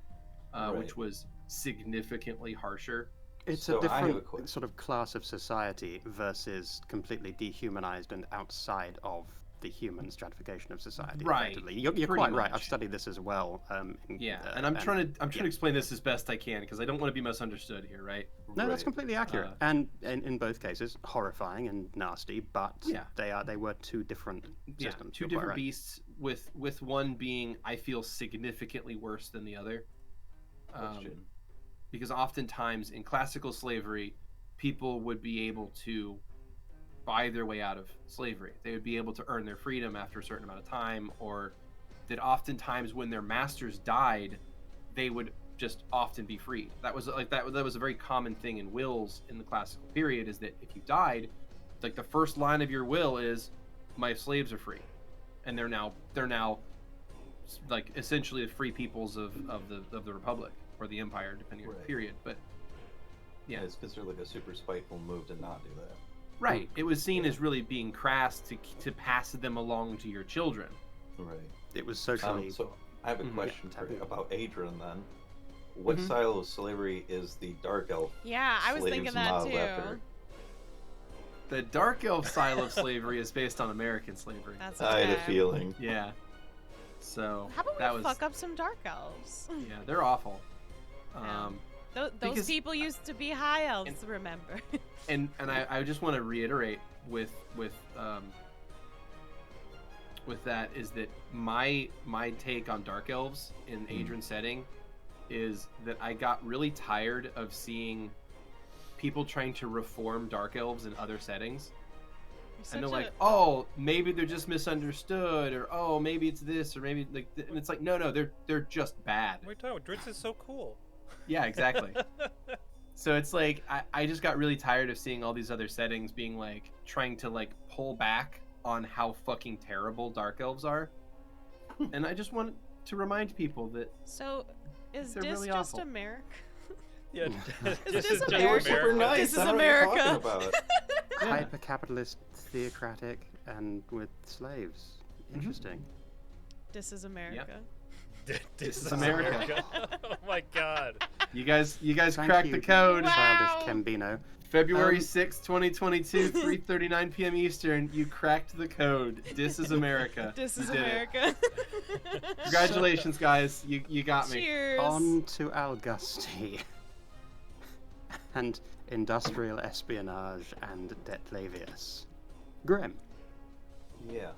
Right. which was significantly harsher. It's So a I have a different question. sort of class of society versus completely dehumanized and outside of the human stratification of society. Right, Effectively. You're pretty quite right. much. I've studied this as well. Yeah, and I'm trying to explain this as best I can because I don't want to be misunderstood here, right? No, that's Right. completely accurate. Uh, And in both cases, horrifying and nasty. But Yeah. they were two different Yeah, systems. two You're quite different right. beasts with one being I feel significantly worse than the other. Question. Because oftentimes in classical slavery, people would be able to buy their way out of slavery. They would be able to earn their freedom after a certain amount of time, or that oftentimes when their masters died, they would just often be freed. That was like that was a very common thing in wills in the classical period, is that if you died, like the first line of your will is my slaves are free. And they're now like essentially the free peoples of the republic or the empire, depending on the Right. period. But yeah, It's considered like a super spiteful move to not do that. right. It was seen as really being crass to pass them along to your children. Right. It was socially. So I have a Mhm. question for taboo. you about Adrian then. What Mhm. style of slavery is the dark elf? Yeah, I was slaves thinking that modeled too. after? The dark elf style of slavery is based on American slavery. That's I had a okay. feeling. Yeah. So How about that we was fuck up some dark elves? yeah, they're awful. Yeah. Those Because- people used to be high elves, remember? And I just want to reiterate with that is that my take on dark elves in Adrian's setting is that I got really tired of seeing people trying to reform dark elves in other settings. And they're like, oh, maybe they're just misunderstood, or oh, maybe it's this, or maybe like, and it's like, no, they're just bad. What are you talking about? Dritz is so cool. Yeah, exactly. So it's like I just got really tired of seeing all these other settings being like trying to like pull back on how fucking terrible dark elves are, and I just want to remind people that So, is They're this really just awful. America? Yeah, Is this They were super America? nice. This is I don't know what you're America. talking about. Hyper-capitalist, theocratic, and with slaves. Interesting. This is America. This is America. Oh my god. you guys Thank cracked you, the code. Wow. Childish Kembino. February Um, 6th, 2022, 3:39 p.m. Eastern. You cracked the code. This is America. This You is did it. America. Congratulations, guys. You got me. Cheers. On to Algusti. And industrial espionage and debt lavius. Grem, Yeah.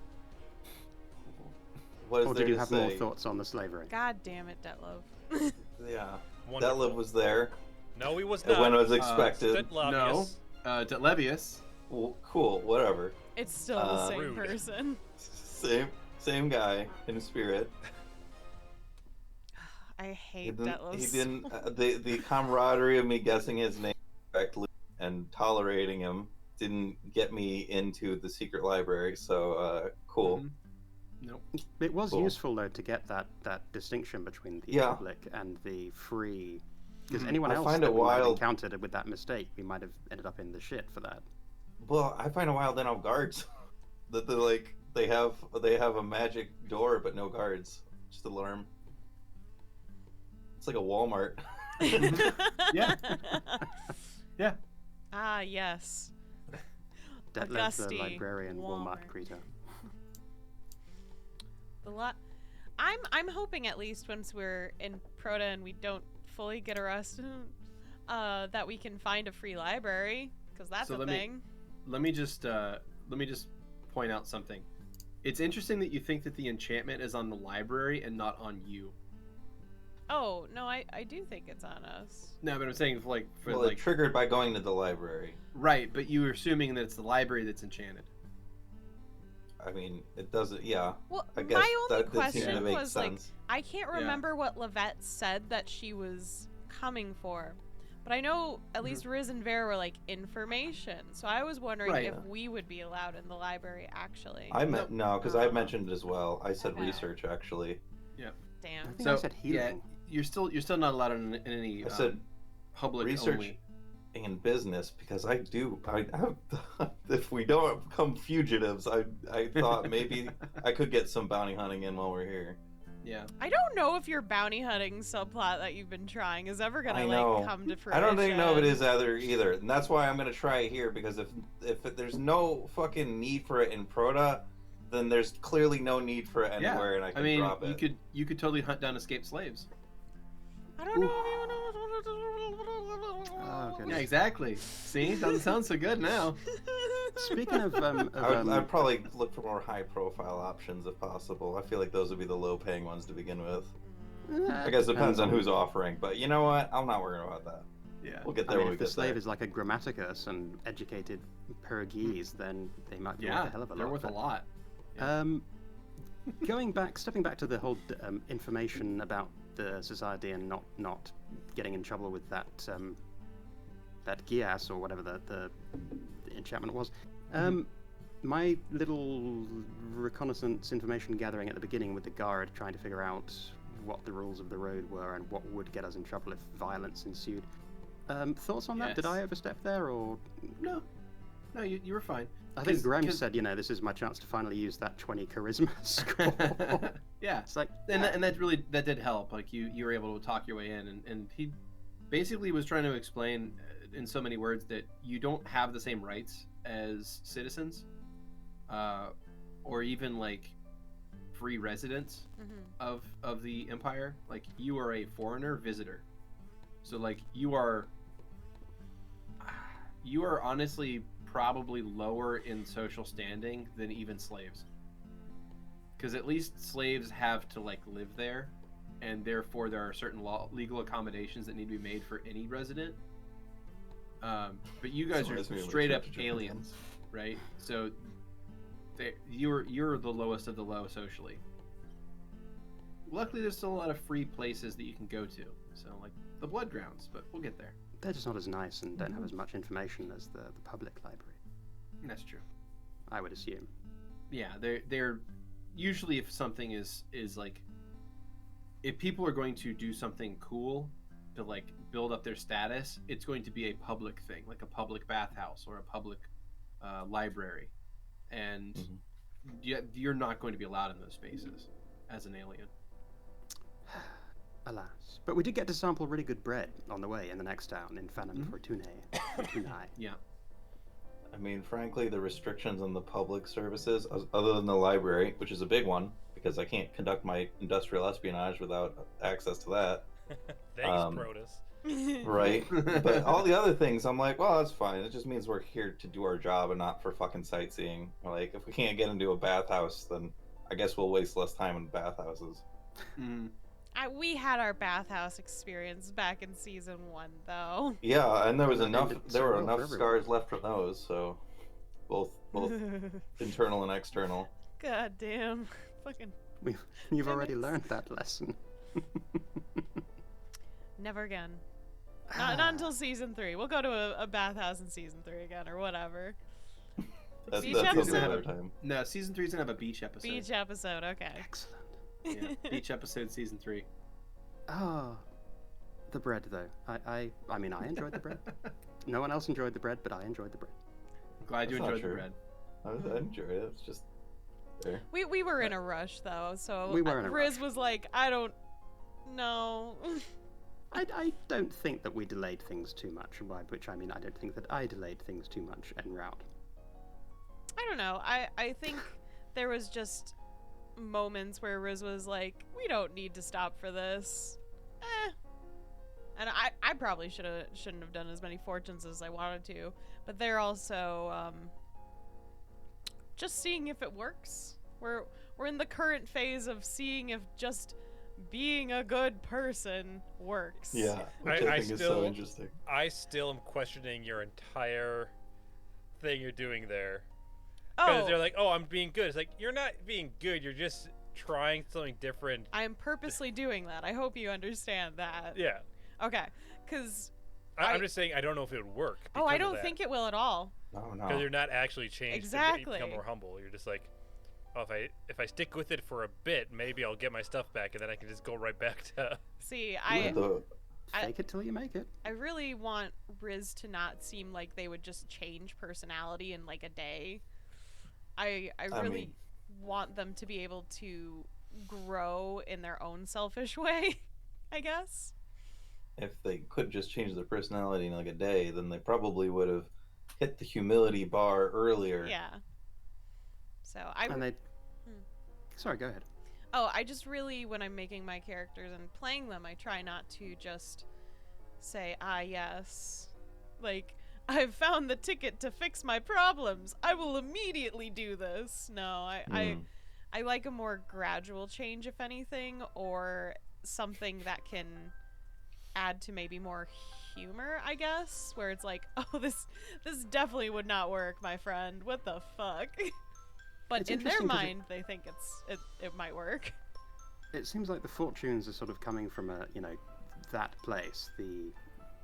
What is or there did you to have say? more thoughts on the slavery? God damn it, Detlov. Yeah. Wonderful. Detlef was there No, he was when not. it was expected. Ditlavius. No. Detlevius. well, cool, whatever. It's still the same Rude. person. Same guy in spirit. I hate He Detlef. didn't. The camaraderie of me guessing his name correctly and tolerating him didn't get me into the secret library. So cool. Mm-hmm. Nope. It was Cool. useful though to get that distinction between the Yeah. public and the free. Because Mhm. anyone I else find that it we might have wild- encountered with that mistake, we might have ended up in the shit for that. Well, I find it wild they don't have guards. That they have a magic door but no guards, just alarm. It's like a Walmart. Yeah. Yeah. Ah, yes. Detlef the Augusty, librarian, Walmart Walmart. creator. I'm hoping at least once we're in Prota and we don't fully get arrested, that we can find a free library, because that's So a let me- thing. Let me just point out something. It's interesting that you think that the enchantment is on the library and not on you. Oh no, I do think it's on us. No, but I'm saying for Well, it triggered by going to the library. right, but you were assuming that it's the library that's enchanted. I mean, it doesn't. Yeah, Well, I guess my only that did seem to question make was like, sense. I can't Yeah. remember what Levette said that she was coming for, but I know at least Riz and Vera were like information. So I was wondering Right. if we would be allowed in the library actually. I meant no, because I Uh, mentioned it as well. I said okay. research actually. I Damn. think I said yeah, healing. you're still not allowed in any I said public research only. in business because I if we don't become fugitives, I thought maybe I could get some bounty hunting in while we're here. Yeah. I don't know if your bounty hunting subplot that you've been trying is ever gonna I know. like come to I fruition. don't think no, it is either, and that's why I'm gonna try it here because if there's no fucking need for it in Prota, then there's clearly no need for it anywhere, and I can I mean, drop it. you could totally hunt down escaped slaves. I don't know. Oh, Yeah, goodness. exactly. See, doesn't sound so good now. Speaking of, I'd probably look for more high-profile options if possible. I feel like those would be the low-paying ones to begin with. I guess it depends on who's offering, but you know what? I'm not worried about that. Yeah. We'll get I there mean, when we if the get slave there. is like a grammaticus and educated Perugese, then they might be worth Yeah, a hell of a lot. they're worth a but- lot. Stepping back to the whole information about the society and not getting in trouble with that that Gias or whatever the enchantment was. My little reconnaissance information gathering at the beginning with the guard trying to figure out what the rules of the road were and what would get us in trouble if violence ensued. Thoughts on that? Did Yes. I overstep there, or No, you were fine. I think 'Cause- Grem 'cause- said, this is my chance to finally use that 20 charisma score. Yeah, It's like, and that did help. Like you were able to talk your way in, and he basically was trying to explain in so many words that you don't have the same rights as citizens, or even like free residents of the empire. Like you are a foreigner visitor, so like you are honestly probably lower in social standing than even slaves, because at least slaves have to like live there, and therefore there are certain legal accommodations that need to be made for any resident. But you guys are Reminds me of, like, straight up Church of aliens, right? So you're the lowest of the low socially. Luckily, there's still a lot of free places that you can go to, so like the blood grounds, but we'll get there. they're just not as nice and don't have as much information as the public library, That's true. I would assume. Yeah, they're usually, if something is like, if people are going to do something cool to like build up their status, it's going to be a public thing, like a public bathhouse or a public library, and you're not going to be allowed in those spaces as an alien. Alas. But we did get to sample really good bread on the way in the next town in Fanon Fortunae. Yeah. I mean, frankly, the restrictions on the public services, other than the library, which is a big one, because I can't conduct my industrial espionage without access to that. Thanks, Protus. Right? But all the other things, I'm like, well, that's fine. It just means we're here to do our job and not for fucking sightseeing. Like, if we can't get into a bathhouse, then I guess we'll waste less time in bathhouses. Mm. We had our bathhouse experience back in season 1, though. Yeah, and there was That enough. ended There were so well enough for everyone. scars left from those. So both internal and external. God damn. Fucking You've already learned that lesson. never again. Not until season 3. We'll go to a bathhouse in season 3 again or whatever. That's Beach another episode? time. No, season 3's gonna have a beach episode. Beach episode, okay. Excellent. Yeah, beach episode season 3. Ah, the bread though. I mean, I enjoyed the bread. No one else enjoyed the bread, but I enjoyed the bread. Glad you That's not enjoyed the true. bread. I enjoyed it. It's just there. We were in a rush though, so We were in a Riz rush. was like, I don't know. I don't think that we delayed things too much, by which I mean I don't think that I delayed things too much en route. I don't know. I think there was just moments where Riz was like, we don't need to stop for this. And I probably shouldn't have done as many fortunes as I wanted to, but they're also just seeing if it works. We're in the current phase of seeing if just being a good person works. Yeah, which I think is so interesting. I still am questioning your entire thing you're doing there. Oh, Because they're like, oh, I'm being good. It's like, you're not being good. You're just trying something different. I'm purposely doing that. I hope you understand that. Yeah. Okay, because I'm just saying I don't know if it would work. oh, I don't think it will at all. No, Because you're not actually changed Exactly. to become more humble. You're just like, oh, if I stick with it for a bit, maybe I'll get my stuff back, and then I can just go right back to... See, Yeah, Fake it till you make it. I really want Riz to not seem like they would just change personality in like a day. I really mean- want them to be able to grow in their own selfish way, I guess. if they could just change their personality in like a day, then they probably would have hit the humility bar earlier. Yeah. So And they. Sorry, go ahead. Oh, I just really, when I'm making my characters and playing them, I try not to just say, yes. Like, I've found the ticket to fix my problems. I will immediately do this. No, I like a more gradual change, if anything, or something that can add to maybe more humor, I guess, where it's like, oh, this definitely would not work, my friend. What the fuck? But It's in their interesting 'cause mind, they think it might work. It seems like the fortunes are sort of coming from that place, the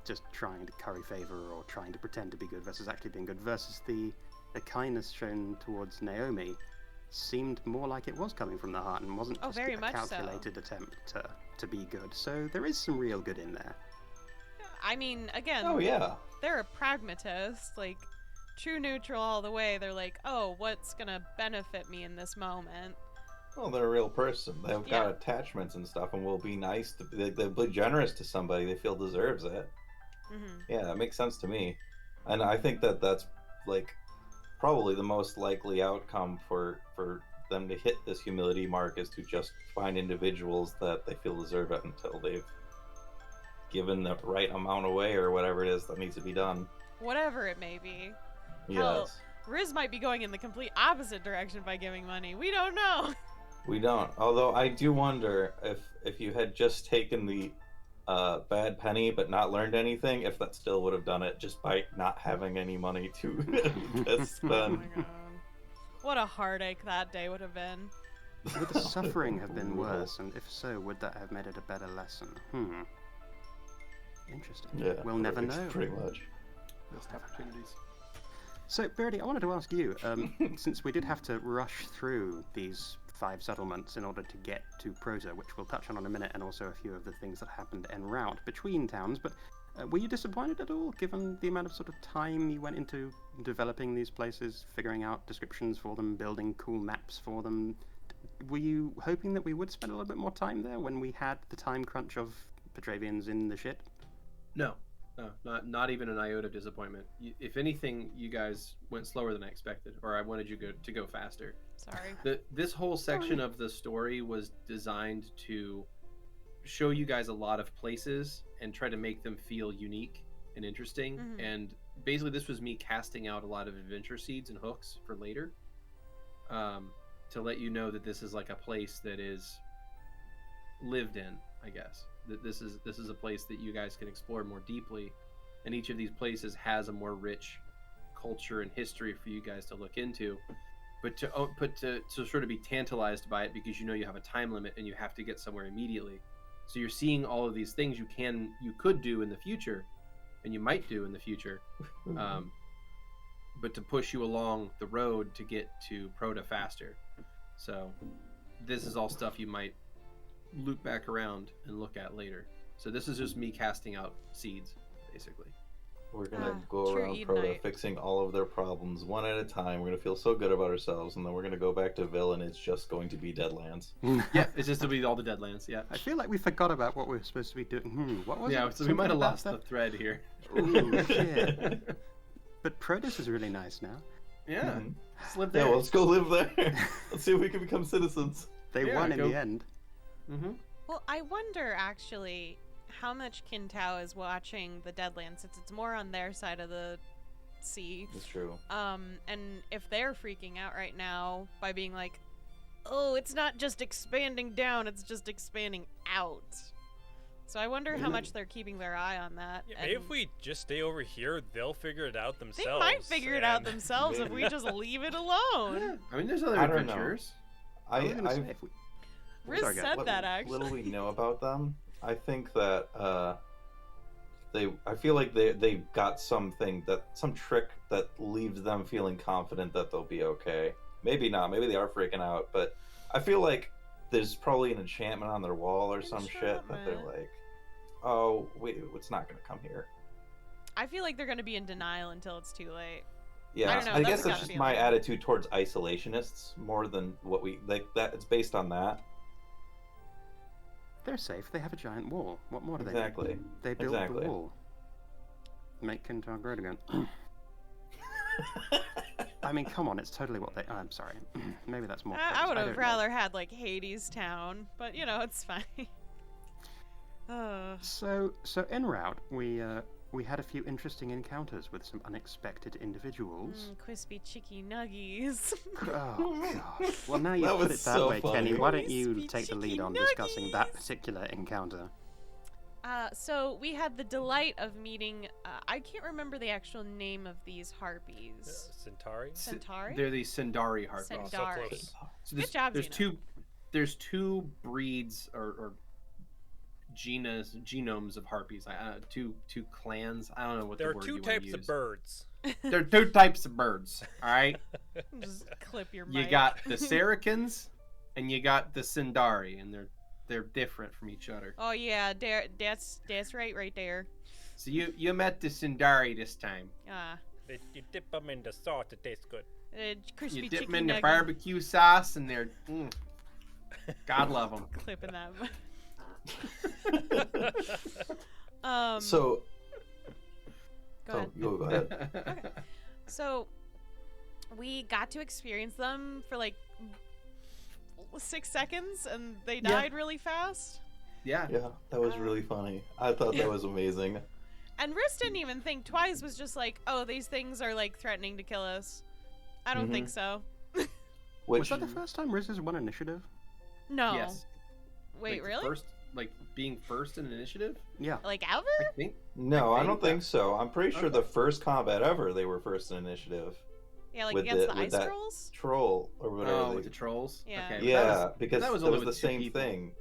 just trying to curry favor or trying to pretend to be good versus actually being good, versus the kindness shown towards Naomi seemed more like it was coming from the heart and wasn't just very a much so. calculated attempt to be good. So there is some real good in there. I mean, again, Oh yeah. they're a pragmatist, like true neutral all the way. They're like, oh, what's gonna benefit me in this moment? Well, they're a real person. They've Yeah. got attachments and stuff, and will be nice. They'll be generous to somebody they feel deserves it. Mm-hmm. Yeah, that makes sense to me. And I think that that's like probably the most likely outcome for them to hit this humility mark is to just find individuals that they feel deserve it until they've given the right amount away or whatever it is that needs to be done. Whatever it may be. Hell, Yes. Riz might be going in the complete opposite direction by giving money. We don't know. We don't. Although I do wonder if you had just taken the bad penny but not learned anything, if that still would have done it just by not having any money to Oh spend. my god. What a heartache that day would have been. Would the suffering have been worse, and if so, would that have made it a better lesson? Interesting. Yeah, We'll never know. Pretty much. Missed opportunities. So, Beardy, I wanted to ask you, since we did have to rush through these 5 settlements in order to get to Prota, which we'll touch on in a minute, and also a few of the things that happened en route between towns, but were you disappointed at all, given the amount of sort of time you went into developing these places, figuring out descriptions for them, building cool maps for them? Were you hoping that we would spend a little bit more time there when we had the time crunch of Petravians in the shit? No, not even an iota of disappointment. If anything, you guys went slower than I expected, or I wanted you to go faster. Sorry. This whole section of the story was designed to show you guys a lot of places and try to make them feel unique and interesting. Mhm. And basically, this was me casting out a lot of adventure seeds and hooks for later, to let you know that this is like a place that is lived in, I guess. That this is a place that you guys can explore more deeply, and each of these places has a more rich culture and history for you guys to look into, but to sort of be tantalized by it because you have a time limit and you have to get somewhere immediately. So you're seeing all of these things you could do in the future, and you might do in the future, but to push you along the road to get to Prota faster. So this is all stuff you might loop back around and look at later. So this is just me casting out seeds, basically. We're gonna go around Prota fixing all of their problems one at a time. We're gonna feel so good about ourselves, and then we're gonna go back to Vil, and it's just going to be Deadlands. Yeah, it's just to be all the Deadlands. Yeah. I feel like we forgot about what we were supposed to be doing. What was it? Yeah, so we might have lost the thread here. Ooh, shit. But Protus is really nice now. Yeah. Mhm. Just live there. Yeah, well, let's go live there. Let's see if we can become citizens. They won in the end. Mm-hmm. Well, I wonder actually how much Kintao is watching the Deadlands, since it's more on their side of the sea. It's true. And if they're freaking out right now by being like, oh, it's not just expanding down, it's just expanding out. So I wonder how much they're keeping their eye on that. Yeah, maybe if we just stay over here, they'll figure it out themselves. They might figure it out themselves if we just leave it alone. Yeah. I mean, there's other I don't adventurers. Riz said that, actually. Little we know about them, I think that I feel like they got some trick that leaves them feeling confident that they'll be okay. Maybe not. Maybe they are freaking out, but I feel like there's probably an enchantment on their wall or some shit that they're like, oh, wait, it's not going to come here. I feel like they're going to be in denial until it's too late. Yeah, I don't know, I that's guess the that's gut just my feeling. attitude towards isolationists more than what we like. That it's based on that. They're safe. They have a giant wall. What more do they Exactly. do? They built Exactly. the wall. Make Kintar great again. I mean, come on, it's totally what they... Oh, I'm sorry. Maybe that's more... I would have don't know. rather had, like, Hades Town, but, it's fine. So en route, we had a few interesting encounters with some unexpected individuals. Crispy chicky nuggies. Oh, gosh. Well, now you That put was it that so way, funny. Kenny, why don't you Crispy take the lead chicken on discussing that nuggies. particular encounter? So we had the delight of meeting, I can't remember the actual name of these harpies. Centauri? Centauri? They're the Sindari harpies. So Sindari. close. So Good job, there's Xeno. two breeds or genomes of harpies. Two clans. I don't know what There the are word two you wanna types of use. birds. There are two types of birds. All right. Just clip your You mic. got the Saracens and you got the Sindari, and they're different from each other. Oh yeah, that's right there. So you met the Sindari this time. You dip them in the sauce, it tastes good. Crispy You dip chicken them in the nugget. barbecue sauce, and they're God love them. Clipping that. So, Go ahead. go ahead. So we got to experience them for like 6 seconds, and they died really fast. Yeah. Yeah, that was really funny. I thought that was amazing. And Riss didn't even think twice. Was just like, "Oh, these things are like threatening to kill us." I don't think so. Which Was that the first time Riz has won initiative? No. Yes. Wait, Like, really? Being first in initiative? Yeah. Like ever? I think. No, I think don't think so. I'm pretty sure the first combat ever they were first in initiative. Yeah, like with against the with ice that trolls. Troll or whatever. Oh, with the trolls? Yeah. Okay, but Yeah, because that was that only was the with two same people. thing.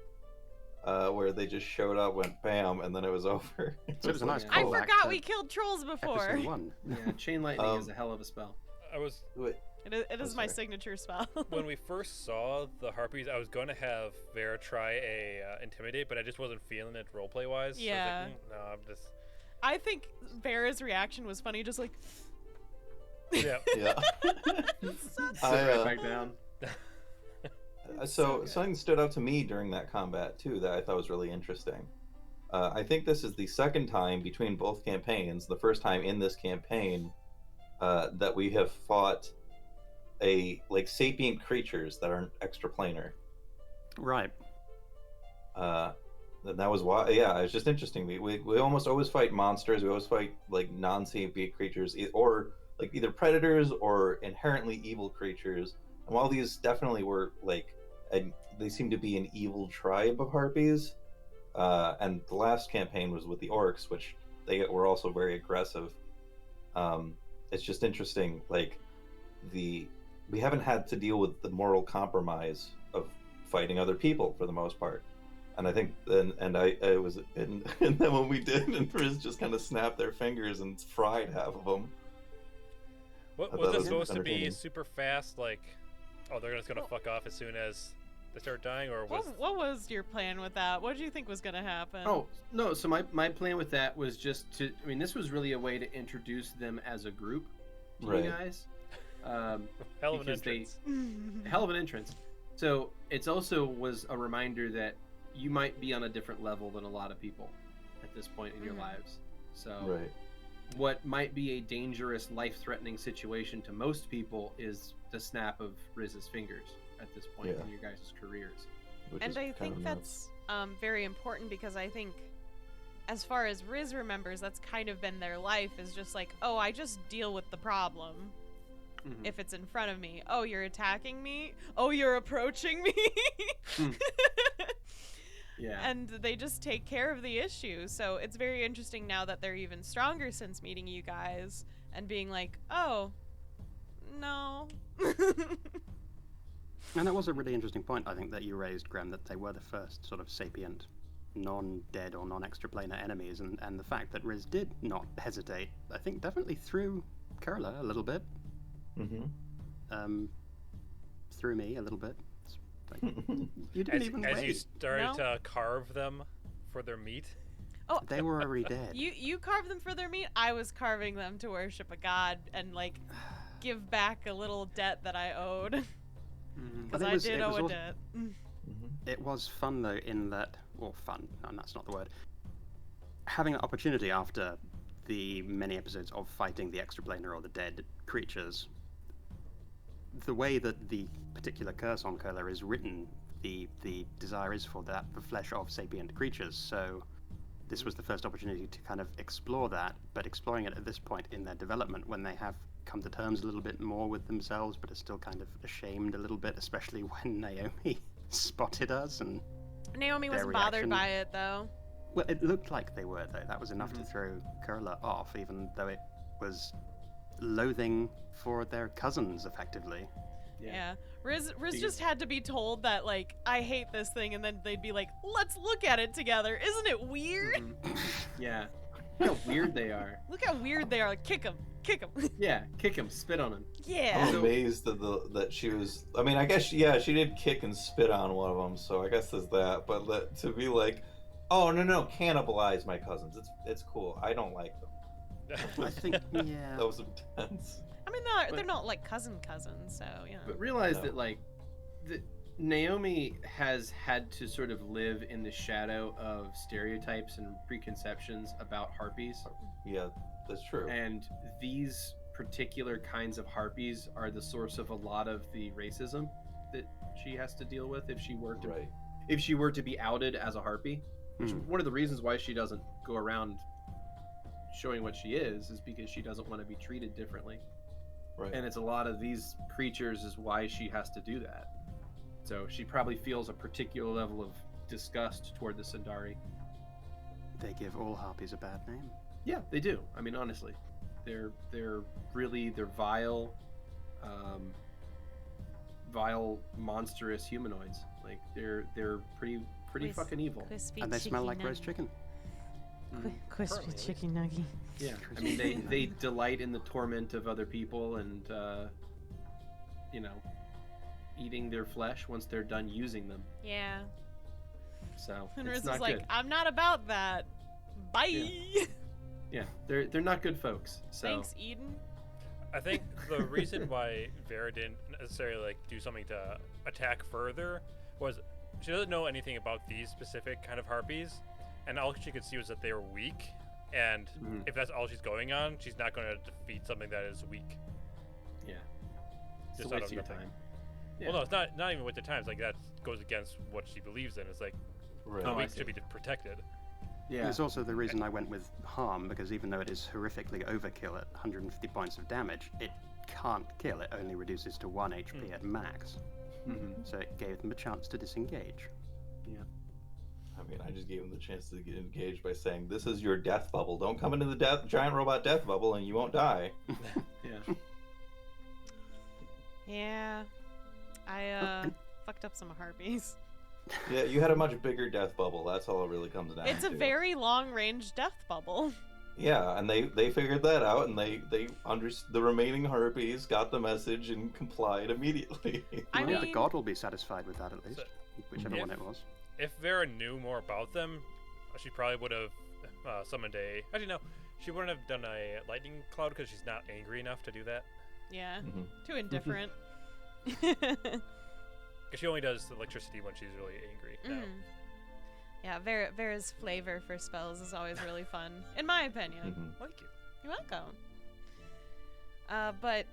Where they just showed up, went bam, and then it was over. So it was a nice I callback forgot to we killed trolls before. Episode 1. Yeah, chain lightning is a hell of a spell. I was It is my sorry. signature spell. when we first saw the harpies, I was going to have Vera try a intimidate, but I just wasn't feeling it roleplay wise. Yeah. So I was like, no, I'm just I think Vera's reaction was funny, just like. yeah. Yeah. Sit I, right back down. So something stood out to me during that combat too that I thought was really interesting. I think this is the second time between both campaigns, the first time in this campaign, that we have fought sapient creatures that aren't extraplanar. Right. And that was why. Yeah, it's just interesting. We almost always fight monsters. We always fight like non-sapient creatures, or like either predators or inherently evil creatures. And while these definitely were they seem to be an evil tribe of harpies. And the last campaign was with the orcs, which they were also very aggressive. it's just interesting. Like we haven't had to deal with the moral compromise of fighting other people for the most part. And I think I was and then when we did, and Riz just kind of snapped their fingers and fried half of them. What was it supposed to be? Super fast, like, oh, they're just gonna fuck off as soon as they start dying, or was what was your plan with that? What did you think was gonna happen? Oh no! So my plan with that was just to. I mean, this was really a way to introduce them as a group to you guys. hell of an entrance. Hell of an entrance. So it's also was a reminder that you might be on a different level than a lot of people at this point in your lives. So what might be a dangerous, life-threatening situation to most people is the snap of Riz's fingers at this point in your guys' careers. And I think that's very important, because I think, as far as Riz remembers, that's kind of been their life, is just like, oh, I just deal with the problem. If it's in front of me. Oh, you're attacking me? Oh, you're approaching me? Yeah. And they just take care of the issue. So it's very interesting now that they're even stronger since meeting you guys and being like, oh, no. And that was a really interesting point, I think, that you raised, Grem, that they were the first sort of sapient, non-dead or non-extraplanar enemies, and the fact that Riz did not hesitate, I think, definitely threw Curler a little bit. Threw me a little bit. Like, you didn't even wait. As you started to carve them for their meat. Oh, they were already dead. You carved them for their meat. I was carving them to worship a god and like give back a little debt that I owed. Because I did owe a debt. It was fun though, in that, well, fun, and that's not the word. Having an opportunity after the many episodes of fighting the extraplanar or the dead creatures, the way that the particular curse on Curler is written, the desire is for the flesh of sapient creatures. So this was the first opportunity to kind of explore that, but exploring it at this point in their development, when they have come to terms a little bit more with themselves, but are still kind of ashamed a little bit, especially when Naomi spotted us. And Naomi wasn't bothered by it, though. Well, it looked like they were, though. That was enough to throw Curler off, even though it was loathing for their cousins, effectively. Yeah. Riz just had to be told that, like, I hate this thing, and then they'd be like, let's look at it together. Isn't it weird? Yeah. Look how weird they are. Look how weird they are. Like, kick them. Kick them. Yeah, kick them. Spit on them. Yeah. I'm amazed that she was... I mean, I guess, she did kick and spit on one of them, so I guess there's that. But to be like, oh, no, cannibalize my cousins. It's cool. I don't like them. I think, yeah. That was intense. I mean, they're not like cousins, so yeah. But realize that, like, Naomi has had to sort of live in the shadow of stereotypes and preconceptions about harpies. Yeah, that's true. And these particular kinds of harpies are the source of a lot of the racism that she has to deal with if she were to be outed as a harpy. Which one of the reasons why she doesn't go around showing what she is because she doesn't want to be treated differently. Right. And it's a lot of these creatures is why she has to do that. So she probably feels a particular level of disgust toward the Sundari. They give all harpies a bad name. Yeah, they do. I mean, honestly, they're vile, vile, monstrous humanoids. Like they're pretty fucking evil. And they smell like roast chicken. Crispy chicken nugget. Yeah, I mean they delight in the torment of other people and eating their flesh once they're done using them. Yeah. So and it's Riz not is like, good. I'm not about that. Bye. Yeah, they're not good folks. So Thanks, Eden. I think the reason why Vera didn't necessarily do something to attack further was she doesn't know anything about these specific kind of harpies, and all she could see was that they were weak. And if that's all she's going on, she's not going to defeat something that is weak. Yeah, it's Just a out waste of of your nothing. time. Yeah. Well, no, it's not even with the times. Like that goes against what she believes in. It's like the I weak see. should be protected. Yeah. It's also the reason I went with harm, because even though it is horrifically overkill at 150 points of damage, it can't kill. It only reduces to 1 HP at max. So it gave them a chance to disengage. Yeah. I mean, I just gave him the chance to get engaged by saying, "This is your death bubble. Don't come into the giant robot death bubble, and you won't die." Yeah. I fucked up some harpies. Yeah, you had a much bigger death bubble. That's all it really comes down to. It's a very long-range death bubble. Yeah, and they figured that out, and they understood. The remaining harpies got the message and complied immediately. I Well, the mean- god will be satisfied with that at least, So, whichever if- one it was. If Vera knew more about them, she probably would have summoned a. Actually, no, she wouldn't have done a lightning cloud because she's not angry enough to do that. Yeah. Mhm. Too indifferent. Because she only does electricity when she's really angry. Now. Yeah, Vera's flavor for spells is always really fun, in my opinion. Mhm. Thank you. You're welcome. But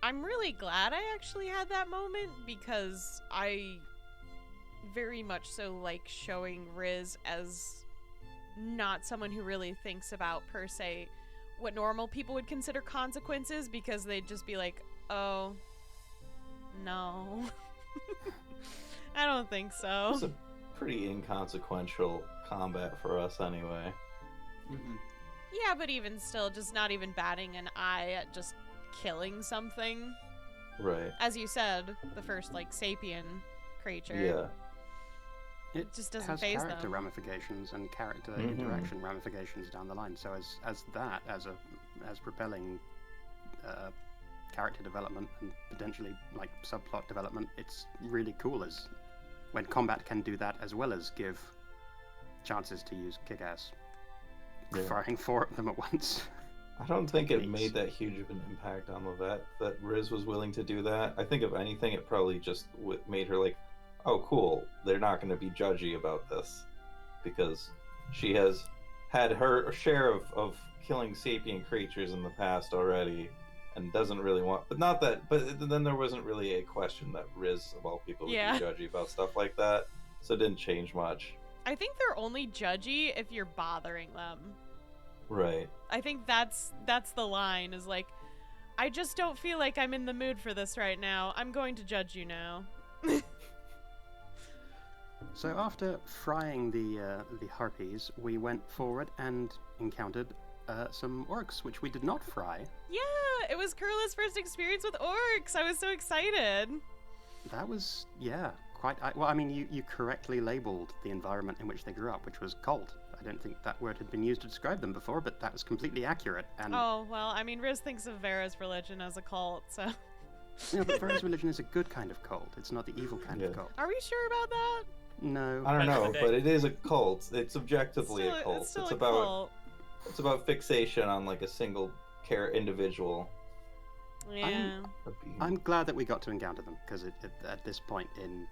I'm really glad I actually had that moment because I very much so like showing Riz as not someone who really thinks about, per se, what normal people would consider consequences, because they'd just be like, oh, no. I don't think It so. was a pretty inconsequential combat for us anyway. Mhm. Yeah, but even still, just not even batting an eye at just killing something. Right. As you said, the first, like, sapien creature. Yeah. It just doesn't has faze character them. ramifications and character Mhm. interaction ramifications down the line. So as propelling character development and potentially like subplot development, it's really cool as when combat can do that as well as give chances to use kick-ass, Yeah. firing 4 of them at once. I don't think it Techniques. made that huge of an impact on Levette that Riz was willing to do that. I think if anything, it probably just made her like, oh, cool, they're not going to be judgy about this because she has had her share of killing sapient creatures in the past already and doesn't really want, but then there wasn't really a question that Riz, of all people, would Yeah. be judgy about stuff like that, so it didn't change much. I think they're only judgy if you're bothering them. Right. I think that's the line, is like, I just don't feel like I'm in the mood for this right now. I'm going to judge you now. So after frying the harpies, we went forward and encountered some orcs, which we did not fry. Yeah, it was Kurla's first experience with orcs. I was so excited. That was, yeah, quite. Well, I mean, you correctly labeled the environment in which they grew up, which was cold. I don't think that word had been used to describe them before, but that was completely accurate. And Oh, well, I mean, Riz thinks of Vera's religion as a cult, so... but Vera's religion is a good kind of cult. It's not the evil kind of Yeah. cult. Are we sure about that? No. I don't Depends on know, the but day. it is a cult. It's objectively a cult. It's still It's a about cult. it's about fixation on like a single individual. Yeah. I'm glad that we got to encounter them because at this point in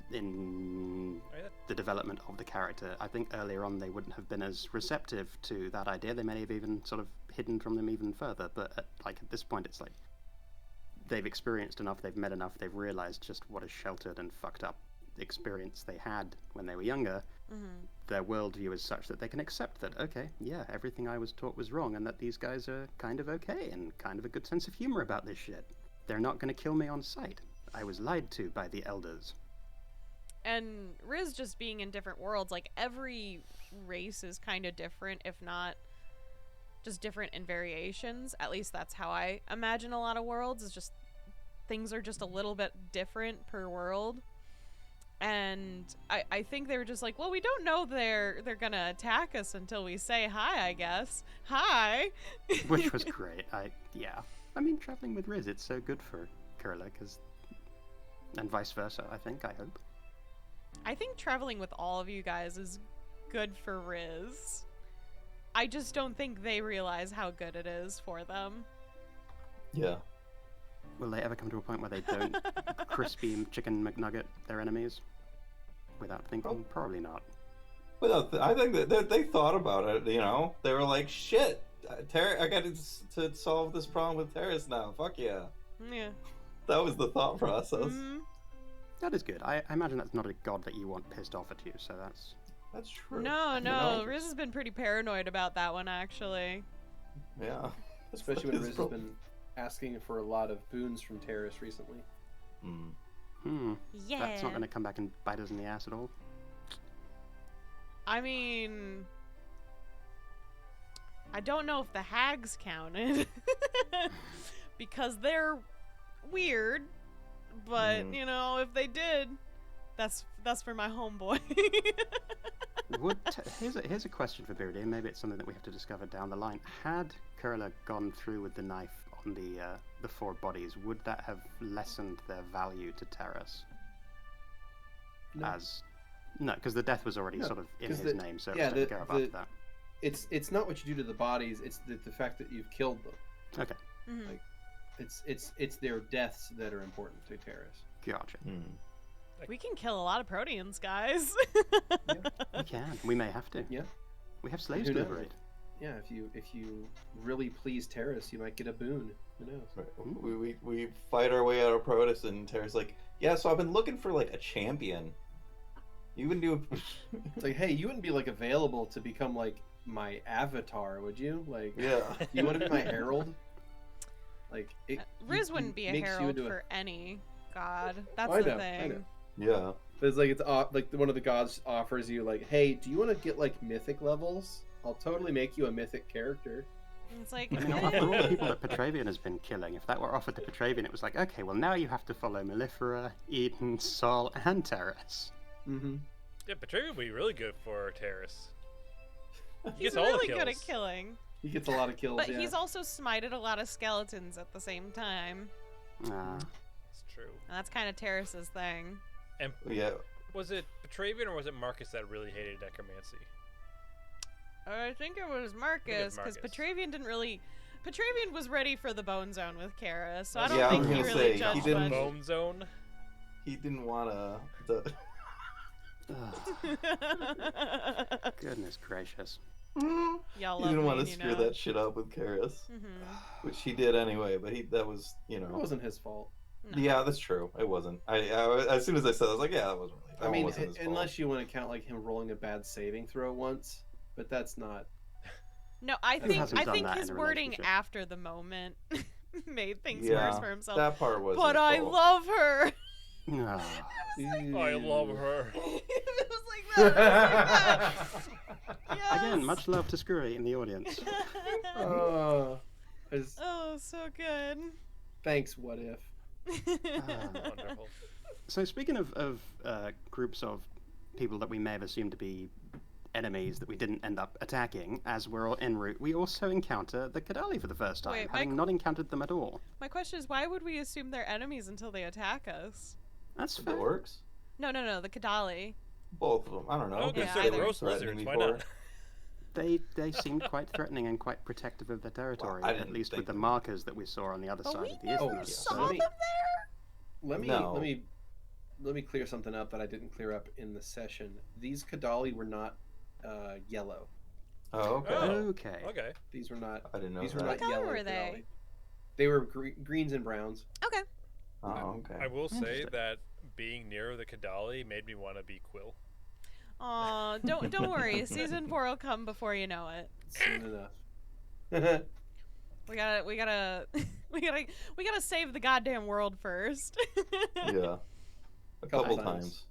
Oh, yeah. the development of the character, I think earlier on they wouldn't have been as receptive to that idea. They may have even sort of hidden from them even further. But at this point, it's like they've experienced enough, they've met enough, they've realized just what a sheltered and fucked up experience they had when they were younger. Mm-hmm. Their worldview is such that they can accept that, okay, yeah, everything I was taught was wrong, and that these guys are kind of okay and kind of a good sense of humor about this shit. They're not going to kill me on sight. I was lied to by the elders. And Riz just being in different worlds, like, every race is kind of different, if not just different in variations. At least that's how I imagine a lot of worlds, is just things are just a little bit different per world. And I think they were just like, well, we don't know they're gonna attack us until we say hi, I guess. Hi! Which was great. I mean, traveling with Riz, it's so good for Kurla, and vice versa, I hope. I think traveling with all of you guys is good for Riz. I just don't think they realize how good it is for them. Yeah. Will they ever come to a point where they don't crispy chicken McNugget their enemies without thinking? Probably not. Well, I think that they thought about it. You know, they were like, "Shit, I got to solve this problem with Terrace now. Fuck yeah!" Yeah. That was the thought process. Mhm. That is good. I imagine that's not a god that you want pissed off at you, so that's... That's true. No, You no. know? Riz has been pretty paranoid about that one, actually. Yeah. Especially when His Riz has problem. been asking for a lot of boons from terrorists recently. Yeah. That's not going to come back and bite us in the ass at all. I mean, I don't know if the hags counted. because they're weird. But you know, if they did, that's for my homeboy. Here's a question for Beardy, and maybe it's something that we have to discover down the line. Had Kurla gone through with the knife on the 4 bodies, would that have lessened their value to Terrace? No. No, because the death was already No, sort of in 'cause his name, so it was taken care of after that. It's not what you do to the bodies; it's the fact that you've killed them. Okay, Like, it's their deaths that are important to Terrace. gotcha. We can kill a lot of Proteans, guys. We can. We may have to. Yeah. We have slaves Who to knows? liberate. Yeah, if you really please Terrace, you might get a boon. Who knows? Right. We fight our way out of Protus, and Terra's like, yeah, so I've been looking for like a champion. You can do. It's like, hey, you wouldn't be like available to become like my avatar, would you? Like, Yeah. you want to be my herald? Like, Riz wouldn't be a makes you herald into for any god. That's I the know, thing. I know. Yeah. But it's like like one of the gods offers you like, hey, do you want to get like mythic levels? I'll totally make you a mythic character. It's like, I mean, after all the people that Petravian has been killing, if that were offered to Petravian, it was like, okay, well now you have to follow Mellifera, Eden, Sol, and Terrace. Mm-hmm. Yeah, Betrayal would be really good for Terrace. He he's gets all the really good at kills. killing. He gets a lot of kills. But yeah. he's also smited a lot of skeletons at the same time. It's true. And that's kind of Terrace's thing. And Yeah. was it Betravian or was it Marcus that really hated necromancy? I think it was Marcus, because Marcus. Petravian didn't really... Petravian was ready for the Bone Zone with Kara, so I don't Yeah, I think was he gonna really say, he judged didn't- much. Bone zone. He didn't want to. Goodness gracious. Y'all He love didn't want me, to you screw know. that shit up with Karis, which he did anyway. But that was, It wasn't his fault. No. Yeah, that's true. It wasn't. I as soon as I said it, I was like, yeah, that wasn't really. That I mean, one wasn't his fault. unless you want to count like him rolling a bad saving throw once, but that's not. No, I Who think hasn't done that his in a wording relationship? after the moment made things Yeah, worse for himself. that part was. But his I fault. love her. Ah. I love her. It was like that. It was like that. Yes. Again, much love to Skrewy in the audience. Oh, so good. Thanks. What if? Wonderful. So speaking of groups of people that we may have assumed to be enemies that we didn't end up attacking, as we're all en route, we also encounter the Kadali for the first time, Wait, having not encountered them at all. My question is, why would we assume they're enemies until they attack us? That's The fair. orcs? No, the Kadali. Both of them. I don't know. Oh, Yeah, they're either. gross Threatening lizards. Why before. not? They seemed quite threatening and quite protective of their territory, I at didn't least think with the that. markers that we saw on the other But side we of the never isthmus. saw Let them me- there. Let me clear something up that I didn't clear up in the session. These Kadali were not yellow. Oh, okay. Oh. Okay. Okay. These were not. I didn't know These were that. not What color yellow. were they? Kadali. They were greens and browns. Okay. Oh, okay. I will say Interesting. that being near the Kadali made me want to be Quill. Aw, don't worry. Season 4 will come before you know it. Soon enough. We gotta save the goddamn world first. Yeah. A Couple couple times. times.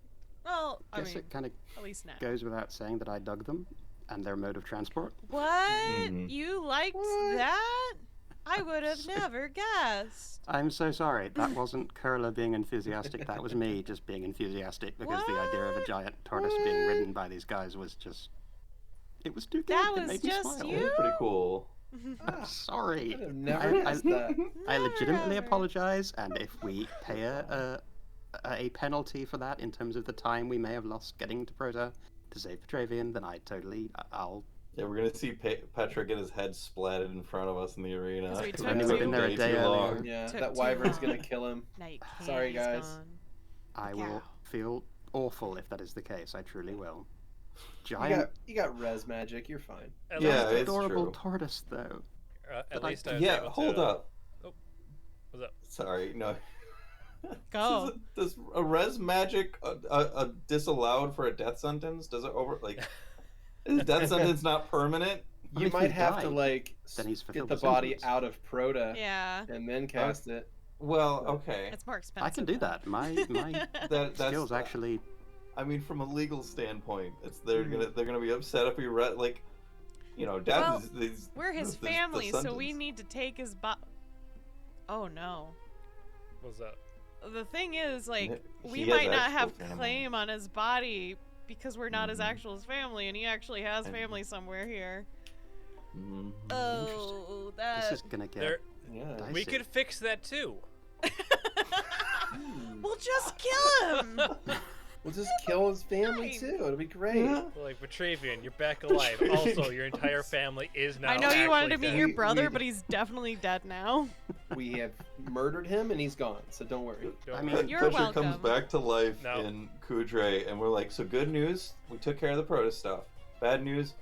Well, I Guess mean, it kind of at least now. goes without saying that I dug them and their mode of transport. What? Mhm. You liked What? that? I would have never guessed. I'm so sorry. That wasn't Kurla being enthusiastic. That was me just being enthusiastic because the idea of a What? giant tortoise being ridden by these guys was just. It was too good. That It was made me just smile. It was pretty cool. I'm sorry. I'd have never guessed that. I legitimately Never. apologize, and if we pay a penalty for that in terms of the time we may have lost getting to Prota to save Petravian, then I'll. Yeah, we're gonna see Petra get his head splatted in front of us in the arena. 'Cause we took Only we've been there a Way day too long. earlier. Yeah, Took that too wyvern's long. gonna kill him. Now you can't. Sorry, He's guys. gone. I Yeah. will feel awful if that is the case. I truly will. You Giant, got res magic. You're fine. At Yeah, least, it's adorable true. tortoise, though. at But I- least I was Yeah, able hold to... up. Oh, what's up? Sorry, no. Go. Does a res magic disallowed for a death sentence? Does it is death sentence not permanent? Well, You if might you have die, to like then he's get fulfilled the the body sentence. out of Prota Yeah, and then cast it. Well, okay. it's more expensive. I can do that. My That's skills actually. I mean, from a legal standpoint, they're gonna be upset if we death Well, is We're his the family, so we sentence. need to take his Oh no. What's that? The thing is, like, He we has might not actual have family. claim on his body because we're not his Mhm. actual family, and he actually has And- family somewhere here. Mhm. Oh, that. This is gonna get There, Yeah. dicey. we could fix that too. We'll just kill him. We'll just kill his family Fine. too. It'll be great. Like Petravian, you're back alive. Also, your entire family is now. I know you wanted to actually meet dead. your We- brother, we- but he's definitely dead now. We have murdered him and he's gone. So don't worry. Don't I worry. mean, You're Pusher welcome. comes back to life No. in Kudre, and we're like, so good news, we took care of the Prota stuff. Bad news,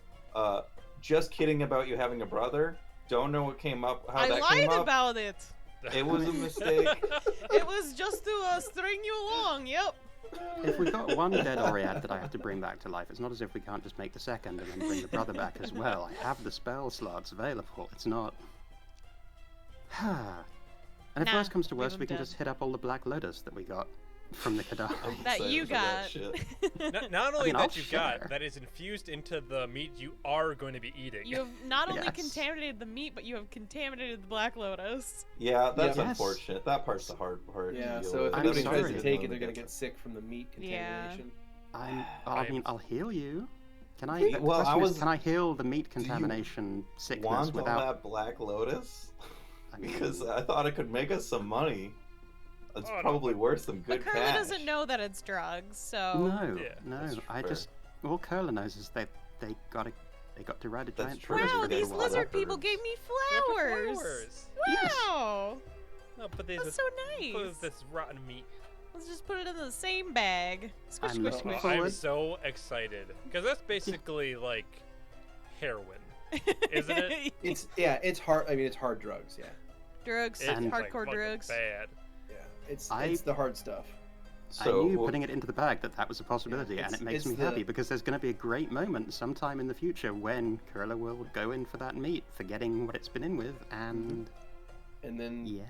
just kidding about you having a brother. Don't know what came up, how I that lied came up. about it. It was a mistake. It was just to string you along. Yep. If we got one dead Oriad that I have to bring back to life, it's not as if we can't just make the second and then bring the brother back as well. I have the spell slots available. It's not. And if Nah, worse comes to leave worse, him we can dead. just hit up all the Black Lotus that we got from the Kadar. I'm That excited you for that got. shit. Not only mean, I'll that you've got, share. that is infused into the meat you are going to be eating. You have not only Yes. contaminated the meat, but you have contaminated the Black Lotus. Yeah, that's Yes. unfortunate. That part's the hard part. to Yeah. deal So if with. I'm anybody sorry. tries to take it, When they're we gonna get get sick from the meat Yeah. contamination. I mean, I'll heal you. Can I? Wait, the well, question I is, was- can I heal the meat you contamination sickness want all without? that Black Lotus? I mean, Because I thought it could make us some money. It's Oh, no. probably worth some But good Curly cash. doesn't know that it's drugs, so. no, Yeah, no. that's I fair. just all Curler knows is they got to ride a That's giant true. tortoise Wow, for Forget these about lizard leopards. people gave me They're flowers. Yes. Wow, No, but these that's so put nice. this rotten meat. Let's just put it in the same bag. Squish, I'm squish, looking squish. forward. I'm so excited because that's basically like heroin, isn't it? It's hard. I mean, it's hard drugs. Yeah. Drugs, It's And- like hardcore fucking drugs. Bad. Yeah. It's I- it's the hard stuff. I So, knew well, putting it into the bag that was a possibility, and it's- it makes it's me the- happy because there's going to be a great moment sometime in the future when Kurla will go in for that meat, forgetting what it's been in with, and And then yeah,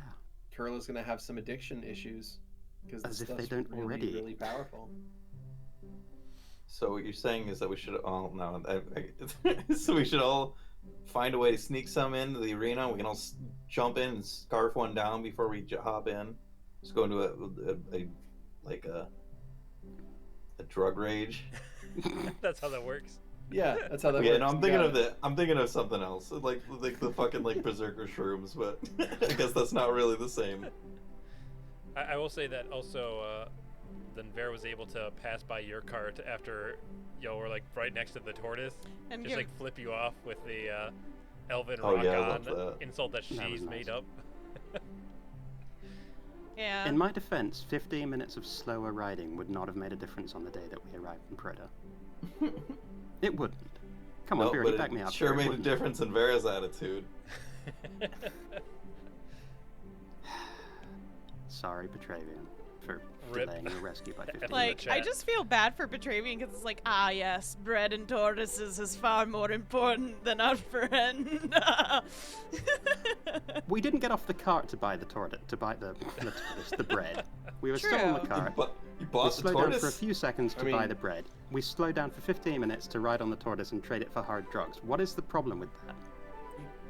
Kurla's gonna have some addiction issues because As this if they stuff's don't really, already. really powerful. So what you're saying is that we should all so we should all find a way to sneak some into the arena. We can all jump in and scarf one down before we hop in. Just go into a drug rage. That's how that works. Yeah, that's how that Yeah, works. no, I'm You thinking got of it. I'm thinking of something else, like the fucking like berserker shrooms, but I guess that's not really the same. I will say that also. Then Vera was able to pass by your cart after y'all were like right next to the tortoise, And just give, like flip you off with the Elven Oh, rock yeah, I on love that. insult that That was she's made nice. up. yeah. in my defense, 15 minutes of slower riding would not have made a difference on the day that we arrived in Prota. It wouldn't. Come on, No, Beardy, but back me it up. sure It made a wouldn't. difference in Vera's attitude. Sorry, Petravian, for Rip. delaying your rescue by 15 Like, minutes. I just feel bad for Petravian because it's like, ah, yes, bread and tortoises is far more important than our friend. We didn't get off the cart to buy the tortoise, the bread. We were still on the True. cart. You We bought the slowed down for a tortoise? few seconds to I buy mean- the bread. We slowed down for 15 minutes to ride on the tortoise and trade it for hard drugs. What is the problem with that?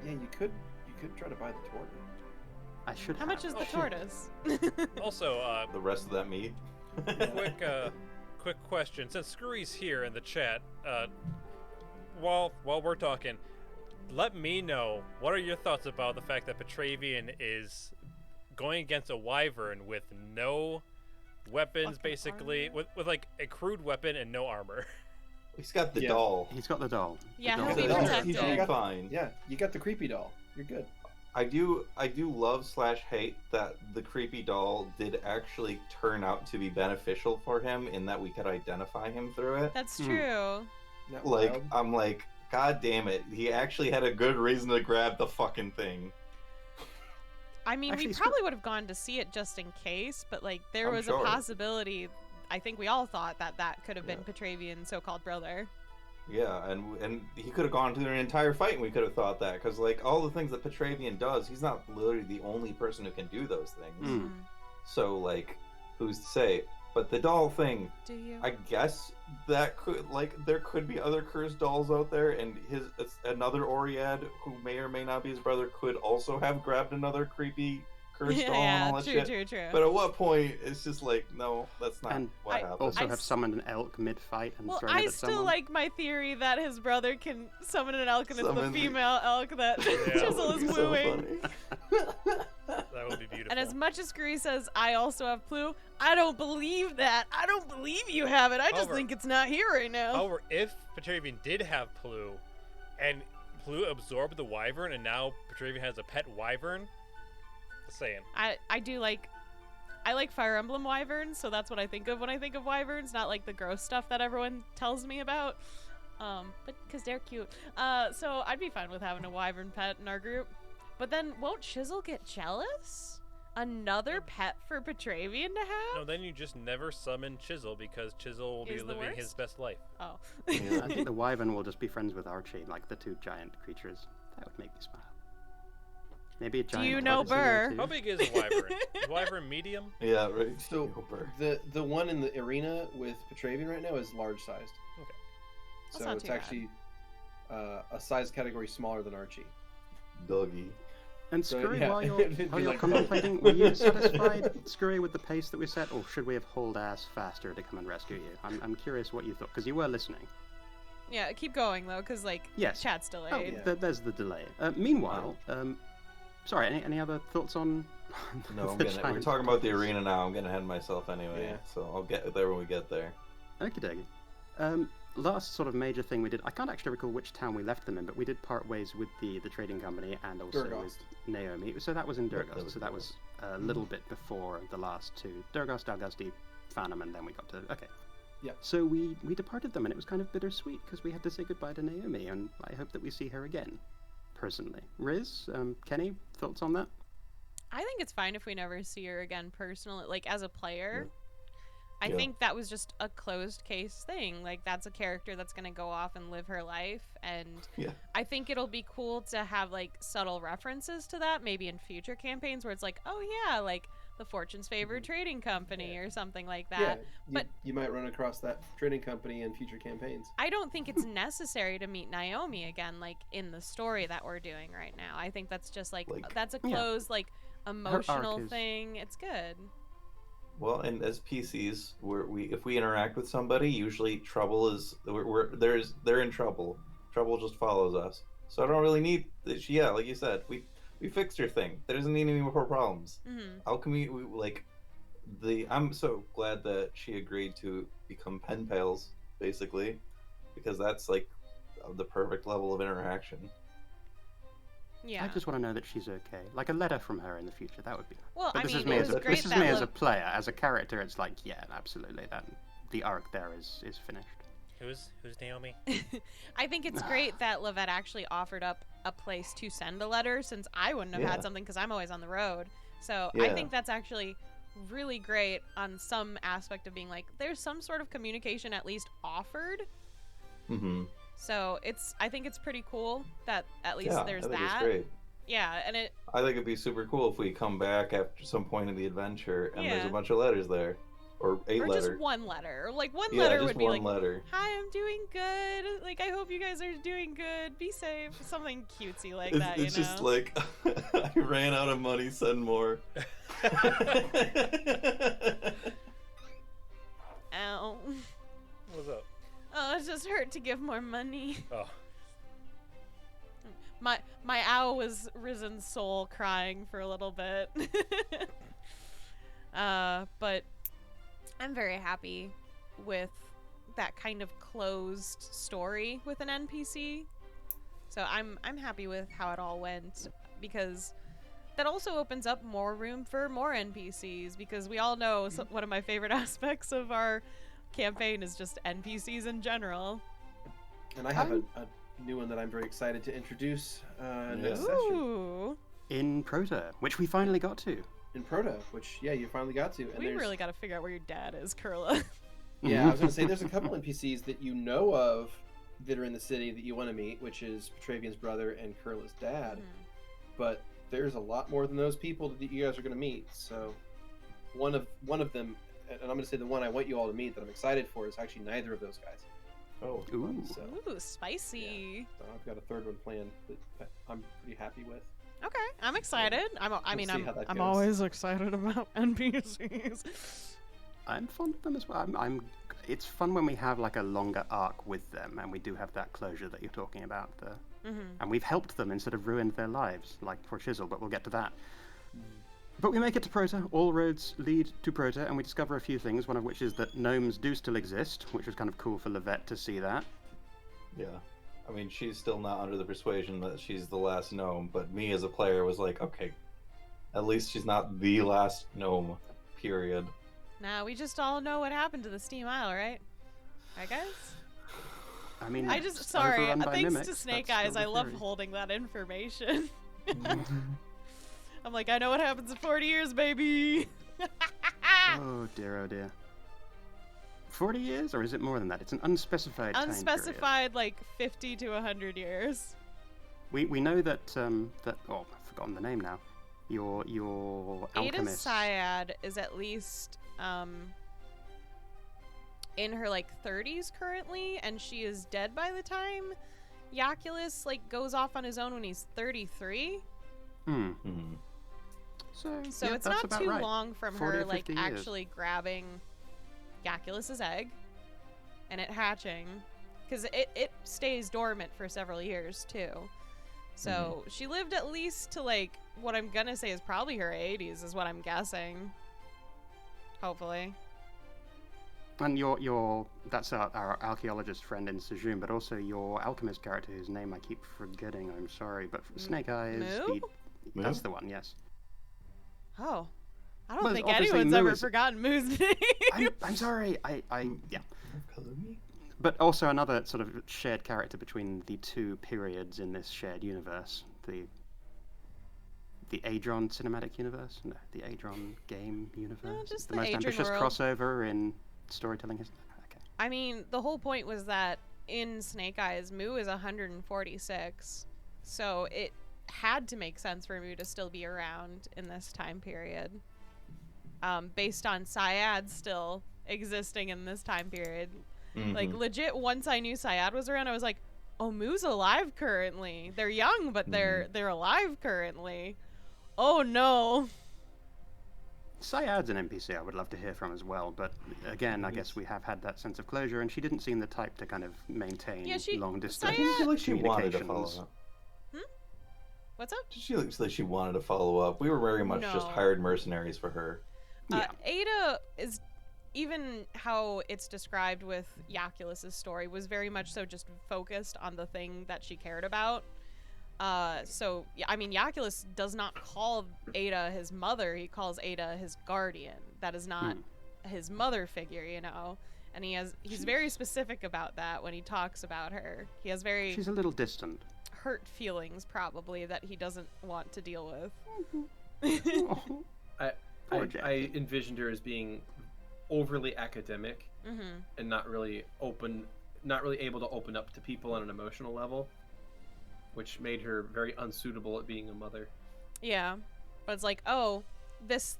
Yeah, you could try to buy the tortoise. I should How have. much is the Oh, tortoise? Also, The rest of that meat? quick question. Since Skrewy's here in the chat, while we're talking, let me know what are your thoughts about the fact that Petravian is going against a wyvern with no weapons, Fucking basically, armor? with like a crude weapon and no armor. He's got the Yeah. doll. He's got the doll. The Yeah, doll he'll So be is- he'll protected. be fine. Yeah, you got the creepy doll. You're good. I do love / hate that the creepy doll did actually turn out to be beneficial for him in that we could identify him through it. That's Hmm. true. Not Like, wild. I'm like, God damn it. He actually had a good reason to grab the fucking thing. I mean, Actually, we probably would have gone to see it just in case, but like, there I'm was sure. a possibility. I think we all thought that could have been Petravian's so-called brother. Yeah, and he could have gone through an entire fight and we could have thought that. Because, like, all the things that Petravian does, he's not literally the only person who can do those things. Mm. So, like, who's to say? But the doll thing, Do you? I guess that could, like, there could be other cursed dolls out there, and another Oriad who may or may not be his brother could also have grabbed another creepy cursed doll and all that shit. True. But at what point it's just like, no, that's not And what happened. Also have summoned an elk mid-fight and Well, thrown it I at still someone. like my theory that his brother can summon an elk and it's the Summon the- female elk that Chisel is So wooing. That would be beautiful. And as much as Skrewy says, I also have Plu, I don't believe that. I don't believe you have it. I just However- think it's not here right now. However, if Petravian did have Plu, and Plu absorbed the wyvern, and now Petravian has a pet wyvern, just saying. I do like... I like Fire Emblem wyverns, so that's what I think of when I think of wyverns, not like the gross stuff that everyone tells me about. But because they're cute. So I'd be fine with having a wyvern pet in our group. But then won't Chisel get jealous? Another pet for Petravian to have? No, then you just never summon Chisel because Chisel will be Is the living worst? his best life. Oh. I think the wyvern will just be friends with Archie, like the two giant creatures. That would make me smile. Maybe a giant. you know tortoise in there, Burr? too. How big is a wyvern? Is wyvern medium? Yeah, right. So the one in the arena with Petravian right now is large sized. Okay. That's So not it's too bad. actually a size category smaller than Archie. Doggy. And So, Skrewy, yeah, while it'd be you're like- contemplating, were you satisfied, Skrewy, with the pace that we set, or should we have hauled ass faster to come and rescue you? I'm curious what you thought, because you were listening. Yeah, keep going though, because like Yes. chat's delayed. Oh, yeah. there's the delay. Meanwhile, sorry, any other thoughts on? No, the we're giant talking about the tortoise? arena now. I'm gonna head myself anyway, Yeah. so I'll get there when we get there. Okie dokie. Last sort of major thing we did, I can't actually recall which town we left them in, but we did part ways with the trading company and also Durgost. with Naomi. So that was in Yep, Durgost, so that was a little bit before the last two. Durgost, Dalgusti, Phantom, and then we got to... Okay. Yep. So we departed them, and it was kind of bittersweet, because we had to say goodbye to Naomi, and I hope that we see her again, personally. Riz, Keni, thoughts on that? I think it's fine if we never see her again personally, like as a player. I Yeah. think that was just a closed case thing. Like that's a character that's gonna go off and live her life, and Yeah. I think it'll be cool to have like subtle references to that, maybe in future campaigns where it's like, oh yeah, like the Fortune's Favored Trading Company or something like that. Yeah, but- you might run across that trading company in future campaigns. I don't think it's necessary to meet Naomi again, like in the story that we're doing right now. I think that's just like that's a Yeah. closed, like arc emotional is- thing. It's good. Well, and as PCs, if we interact with somebody, usually trouble is they're in trouble. Trouble just follows us. So I don't really need. Yeah, like you said, we fixed her thing. There doesn't need any more problems. Hmm. How can we like the? I'm so glad that she agreed to become pen pals, basically, because that's like the perfect level of interaction. Yeah. I just want to know that she's okay. Like a letter from her in the future, that would be nice. Well, But I this mean, is me it as was a, great this is that me as a Lo- player. As a character, it's like, yeah, absolutely, that the arc there is finished. Who's Naomi? I think it's great that Levette actually offered up a place to send a letter, since I wouldn't have Yeah. had something because I'm always on the road. So I Yeah. think that's actually really great on some aspect of being like, there's some sort of communication at least offered. Mm-hmm. So I think it's pretty cool that at least Yeah, there's I think that. it's great. Yeah, and it I think it'd be super cool if we come back after some point in the adventure and there's Yeah. a bunch of letters there, or a or letter. just one letter. Or like one Yeah, letter just would be one like, letter. "Hi, I'm doing good. Like I hope you guys are doing good. Be safe." Something cutesy like It's, that, it's you know. just like I ran out of money. Send more. Ow. What's up? Oh, it just hurt to give more money. Oh, My owl was risen soul crying for a little bit. But I'm very happy with that kind of closed story with an NPC. So I'm happy with how it all went, because that also opens up more room for more NPCs, because we all know one of my favorite aspects of our campaign is just NPCs in general. And I have a new one that I'm very excited to introduce next session Ooh. In Prota, which we finally got to. in Prota, which you finally got to. And We there's- really got to figure out where your dad is, Kurla. Yeah, I was gonna say there's a couple NPCs that you know of that are in the city that you want to meet, which is Petravian's brother and Kurla's dad. But there's a lot more than those people that you guys are gonna meet. So one of them, and I'm gonna say the one I want you all to meet that I'm excited for, is actually neither of those guys. Oh, Ooh. So, Ooh, spicy. so I've got a third one planned that I'm pretty happy with. Okay, I'm excited. I'm see how that goes. always excited about NPCs. I'm fond of them as well. It's fun when we have like a longer arc with them, and we do have that closure that you're talking about. And we've helped them instead of ruined their lives, like for Chisel, but we'll get to that. But we make it to Prota. All roads lead to Prota, and we discover a few things, one of which is that gnomes do still exist, which was kind of cool for Levette to see that. Yeah. I mean, she's still not under the persuasion that she's the last gnome, but me as a player was like, okay, at least she's not the last gnome, period. Nah, we just all know what happened to the Steam Isle, right? Right, guys? I mean, Sorry, overrun by thanks mimics, to Snake that's Eyes, still I the love theory. holding that information. I'm like, I know what happens in 40 years, baby! Oh dear. 40 years, or is it more than that? It's an unspecified time period. Unspecified, like 50 to 100 years. We know that I've forgotten the name now. Your Ada alchemist. Syad is at least in her like 30s currently, and she is dead by the time Yaculus like goes off on his own when he's 33. So yeah, it's that's not about too right. long from 40 her or like 50 years. actually grabbing Yaculus's egg and it hatching, because it stays dormant for several years too. So she lived at least to like what I'm gonna say is probably her 80s is what I'm guessing. Hopefully. And that's our archaeologist friend in Sejun, but also your alchemist character whose name I keep forgetting, I'm sorry, but Snake Eyes, Moo? that's the one, yes. Oh. I don't Well, think obviously anyone's Moo ever is- forgotten Moo's name. I'm sorry, yeah. But also another sort of shared character between the two periods in this shared universe, the Adron cinematic universe? No, the Adron game universe. just the the most Adron ambitious world. crossover in storytelling history. Okay. I mean, the whole point was that in Snake Eyes, Moo is 146, so it had to make sense for Moo to still be around in this time period, based on Syad still existing in this time period. Like, legit, once I knew Syad was around, I was like, oh, Moo's alive currently. They're young, but they're alive currently. Oh, no. Syad's an NPC I would love to hear from as well, but again, I guess we have had that sense of closure, and she didn't seem the type to kind of maintain long distance I feel like she wanted to follow communications. up. What's up? She looks like she wanted to follow up. We were very much just No. hired mercenaries for her. Yeah. Ada is, even how it's described with Yaculus's story, was very much so just focused on the thing that she cared about. So, I mean, Yaculus does not call Ada his mother, he calls Ada his guardian. That is not his mother figure, you know? And he's very specific about that when he talks about her. He has very She's a little distant. hurt feelings, probably, that he doesn't want to deal with. I envisioned her as being overly academic and not really able to open up to people on an emotional level, which made her very unsuitable at being a mother. Yeah, but it's like, oh, this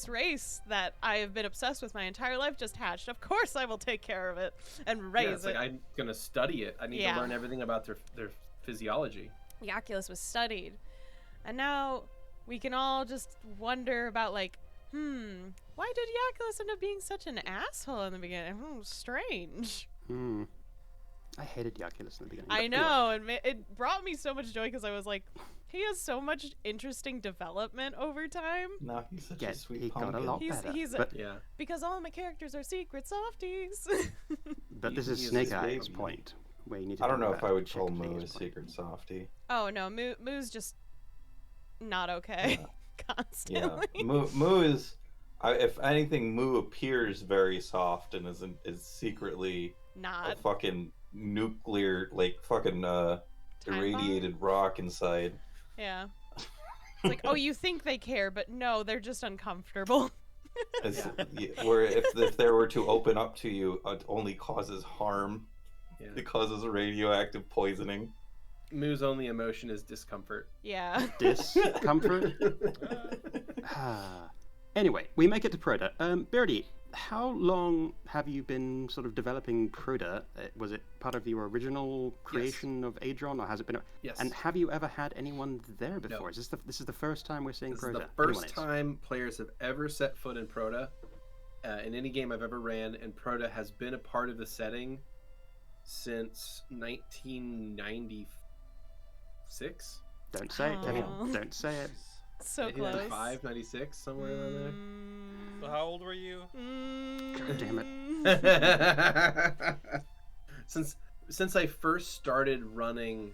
race that I have been obsessed with my entire life just hatched. Of course I will take care of it and raise It's it. like, I'm gonna study it. I need to learn everything about their physiology. Yaculus was studied. And now we can all just wonder about, like, why did Yaculus end up being such an asshole in the beginning? Strange. I hated Yaculus in the beginning. I know, and it brought me so much joy because I was like, he has so much interesting development over time. No, he's such Yeah, a sweet he got a pumpkin. lot He's- better. he's a- but, Yeah. Because all my characters are secret softies. but this is He's Snake a Eyes' baby. point, where you need to I don't go know back if I would check call Keni's Moo a point. secret softie. Oh no, Moo's just not okay. Constantly. Yeah, Moo is. If anything, Moo appears very soft and is secretly a Not. fucking nuclear, like fucking irradiated rock inside. Yeah. It's like, oh, you think they care, but no, they're just uncomfortable. Where if there were to open up to you, it only causes harm. Yeah. It causes radioactive poisoning. Moo's only emotion is discomfort. Yeah. Discomfort? Anyway, we make it to Prota. Beardy, how long have you been sort of developing Prota? Was it part of your original creation of Adron, or has it been? Yes. And have you ever had anyone there before? No. Is this the first time we're seeing This Prota? is the first time players have ever set foot in Prota in any game I've ever ran, and Prota has been a part of the setting since 1996. Don't say it, Keni. Don't say it. So close. 95, 96, somewhere around So how old were you? Damn there. Since I first started running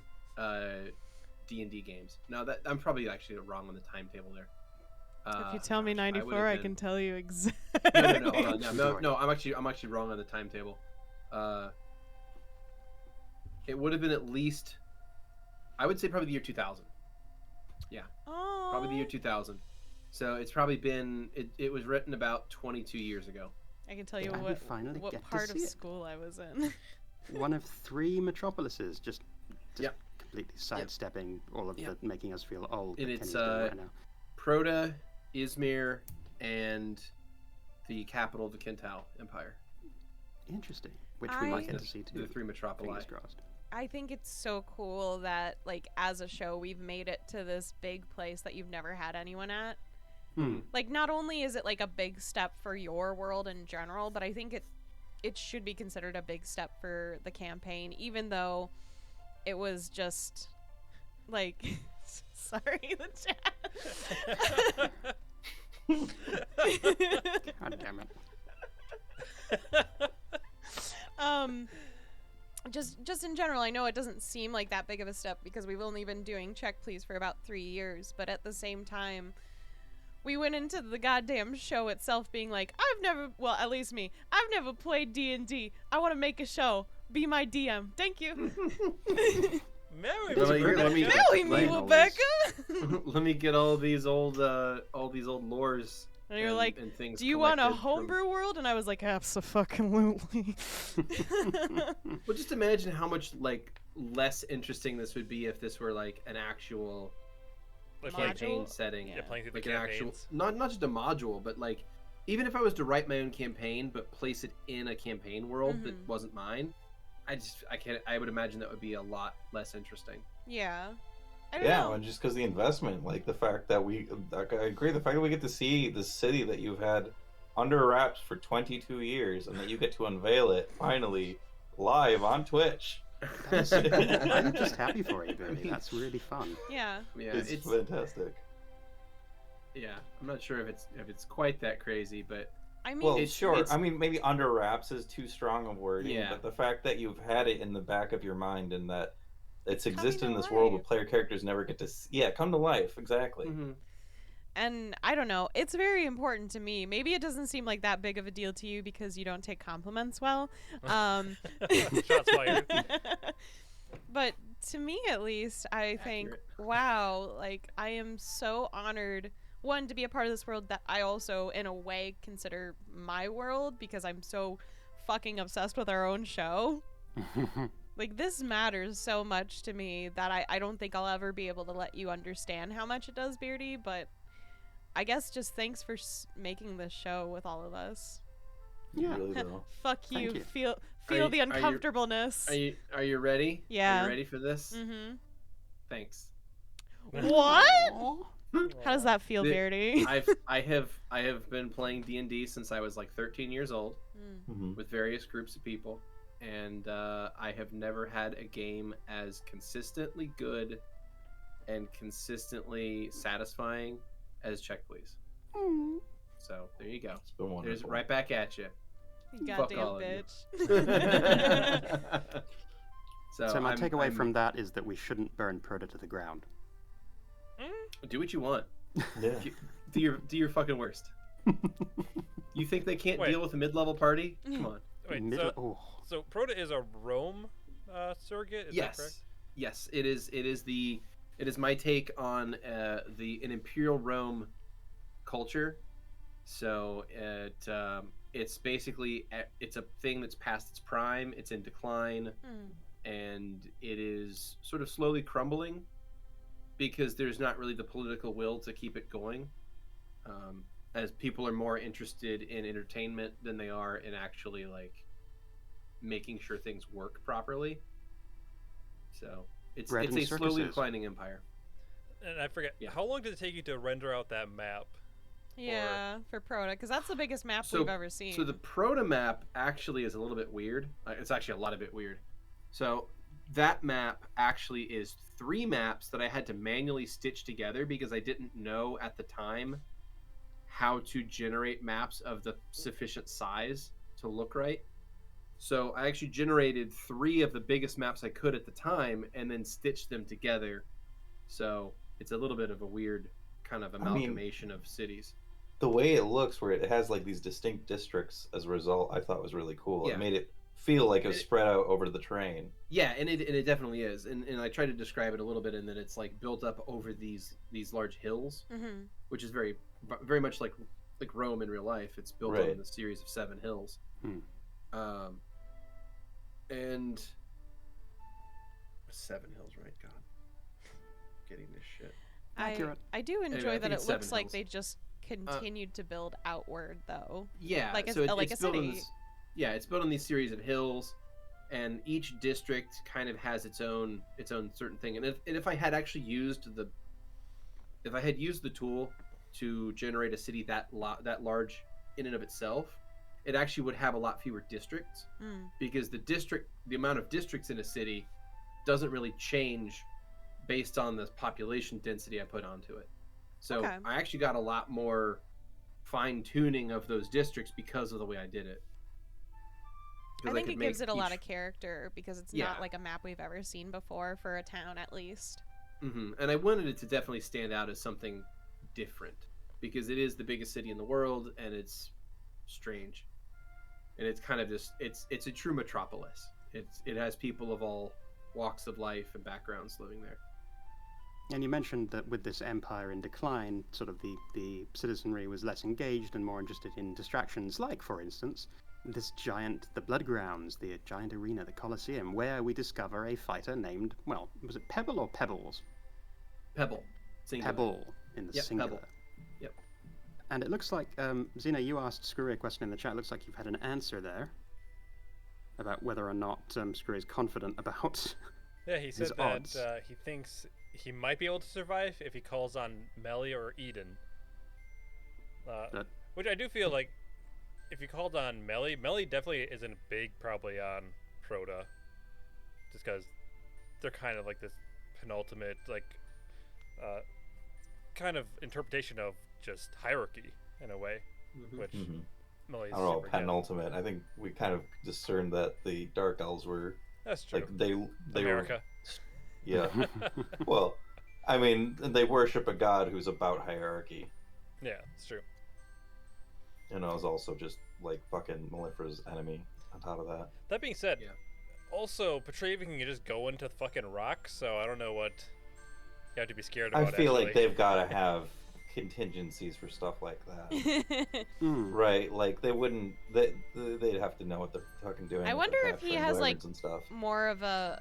D&D games. Now that I'm probably actually wrong on the timetable there. If you tell me 94, I can tell you exactly. No, hold on. No, I'm actually wrong on the timetable. It would have been at least, I would say probably the year 2000. Yeah, probably the year 2000. So it's probably been, it was written about 22 years ago. I can tell you And what part of it. school I was in. One of 3 metropolises, just Yep. completely sidestepping all of Yep. the making us feel old. And that it's Kenny's doing right now. Prota, Izmir, and the capital of the Kentau Empire. Interesting. Which we might get to see too. The 3 metropoli. Fingers crossed. I think it's so cool that, like, as a show, we've made it to this big place that you've never had anyone at. Like, not only is it, like, a big step for your world in general, but I think it should be considered a big step for the campaign, even though it was just, like... Sorry, the chat. God damn it. Just in general, I know it doesn't seem like that big of a step because we've only been doing Check Please for about 3 years, but at the same time, we went into the goddamn show itself being like, at least me, I've never played D&D. I want to make a show. Be my DM. Thank you. Marry me, Rebecca. Let me get all these old lores. And you're like, and things do you want a collected homebrew world? And I was like, absolutely. Well, just imagine how much less interesting this would be if this were like an actual campaign setting. Yeah, playing through like the an actual, campaigns. not just a module, but like even if I was to write my own campaign but place it in a campaign world that wasn't mine, I would imagine that would be a lot less interesting. Yeah. I don't know. And just because the investment, like the fact that I agree, the fact that we get to see the city that you've had under wraps for 22 years and that you get to unveil it finally live on Twitch. I'm just happy for you, Beardy. That's really fun. Yeah. Yeah, it's fantastic. Yeah, I'm not sure if it's quite that crazy, but I mean, well, sure. I mean, maybe under wraps is too strong of wording, Yeah. but the fact that you've had it in the back of your mind and that it's existed in to this world where life. player characters never get to come to life. Exactly. Mm-hmm. And I don't know, it's very important to me. Maybe it doesn't seem like that big of a deal to you because you don't take compliments well. Shots fired. But to me, at least, I think, wow, like, I am so honored, one, to be a part of this world that I also, in a way, consider my world because I'm so fucking obsessed with our own show. Like, this matters so much to me that I don't think I'll ever be able to let you understand how much it does, Beardy, but I guess just thanks for making this show with all of us. Yeah. Really, though. Fuck you. Thank you. Feel the uncomfortableness. Are you ready? Yeah. Are you ready for this? Mm-hmm. Thanks. What? How does that feel, The- Beardy? I have been playing D&D since I was like 13 years old Mhm. with various groups of people, and I have never had a game as consistently good and consistently satisfying as Check Please. So there you go. It's been There's wonderful. it right back at you. You Fuck goddamn all of you. bitch. So my I'm- takeaway I'm- from that is that we shouldn't burn Prota to the ground. do what you want. Yeah. Do your fucking worst. You think they can't Wait. deal with a mid-level party? Come on. Wait, so Prota is a Rome surrogate? Is that correct? Yes, it is. It is my take on an Imperial Rome culture. So it's basically it's a thing that's past its prime. It's in decline, and it is sort of slowly crumbling because there's not really the political will to keep it going. as people are more interested in entertainment than they are in actually like making sure things work properly. So it's a slowly declining empire. And I forget, how long did it take you to render out that map? Yeah, for Prota, because that's the biggest map we've ever seen. So the Prota map actually is a little bit weird. It's actually a lot of bit weird. So that map actually is 3 maps that I had to manually stitch together because I didn't know at the time how to generate maps of the sufficient size to look right. So I actually generated 3 of the biggest maps I could at the time and then stitched them together. So it's a little bit of a weird kind of amalgamation of cities. The way it looks, where it has like these distinct districts as a result, I thought was really cool. Yeah. It made it feel like it was spread out over the terrain. Yeah, and it definitely is. And I tried to describe it a little bit in that it's like built up over these large hills, which is very much like Rome in real life. It's built on a series of 7 hills. And 7 hills, right? God, getting this shit. I do enjoy that it looks like hills. they just continued to build outward, though. Yeah, like so like a built on city. this, it's built on these series of hills, and each district kind of has its own certain thing. And if I had actually used the tool to generate a city that large in and of itself, it actually would have a lot fewer districts, because the amount of districts in a city doesn't really change based on the population density I put onto it. So I actually got a lot more fine tuning of those districts because of the way I did it. I think it gives it a lot of character because it's not like a map we've ever seen before for a town, at least. And I wanted it to definitely stand out as something different because it is the biggest city in the world and it's strange. And it's kind of just it's a true metropolis. It has people of all walks of life and backgrounds living there. And you mentioned that with this empire in decline, sort of the citizenry was less engaged and more interested in distractions, like, for instance, the Blood Grounds, the giant arena, the Colosseum, where we discover a fighter named, well, was it Pebble or Pebbles? Pebble. Singular. Pebble in the singular. Pebble. Yep. And it looks like, Xeno, you asked Skrewy a question in the chat. It looks like you've had an answer there about whether or not Skrewy is confident about Yeah, he said his odds. that he thinks he might be able to survive if he calls on Melly or Eden. Which I do feel like if you called on Melly definitely isn't big probably on Prota. Just because they're kind of like this penultimate, like, kind of interpretation of just hierarchy in a way, which Melly's I don't know, super penultimate. I think we kind of discerned that the Dark Elves were That's true. like they America. were. Yeah. Well, I mean, they worship a god who's about hierarchy. Yeah, it's true. And I was also just like fucking Mellifera's enemy on top of that. That being said, also Petraeus can just go into fucking rock, so I don't know what you have to be scared about. I feel like they've got to have contingencies for stuff like that. Right? Like they wouldn't. They'd have to know what they're fucking doing. I wonder if he has like and stuff. more of a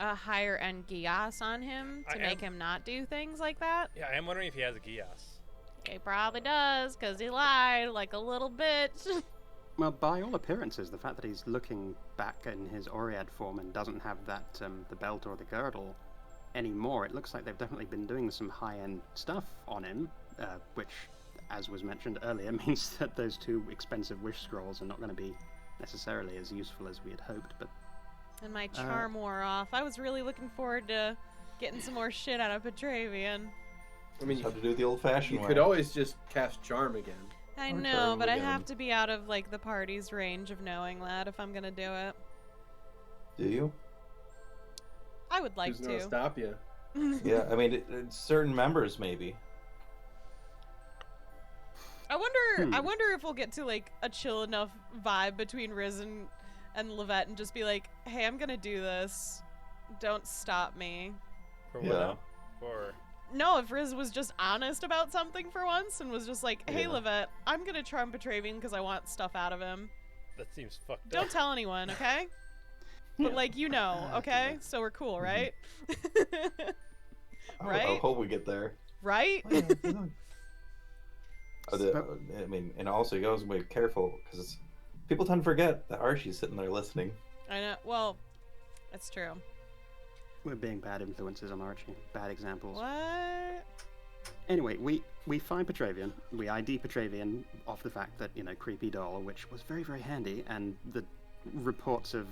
higher end Gias on him to make him not do things like that. Yeah, I am wondering if he has a Gias. He probably does, because he lied like a little bitch. Well, by all appearances, the fact that he's looking back in his Oread form and doesn't have that the belt or the girdle anymore, it looks like they've definitely been doing some high-end stuff on him, which, as was mentioned earlier, means that those 2 expensive wish scrolls are not going to be necessarily as useful as we had hoped, but... And my charm wore off. I was really looking forward to getting some more shit out of Petraeus. I mean, you have to do it the old-fashioned way. You could always just cast Charm again. I know, but I have to be out of like the party's range of knowing that if I'm gonna do it. Do you? I would like Who's gonna to. stop you? Yeah, I mean, certain members maybe. I wonder if we'll get to like a chill enough vibe between Riz and Levette and just be like, hey, I'm gonna do this. Don't stop me. For what now? For... No, if Riz was just honest about something for once and was just like, hey, Levette, I'm gonna try Petraeus because I want stuff out of him. That seems fucked up. Don't tell anyone, okay? But like, you know, okay? So we're cool, right? Right? I hope we get there. Right? I mean, and also you gotta be careful because people tend to forget that Archie's sitting there listening. I know. Well, that's true. We're being bad influences on Archie. Bad examples. What? Anyway, we find Petravian. We ID Petravian off the fact that, creepy doll, which was very, very handy, and the reports of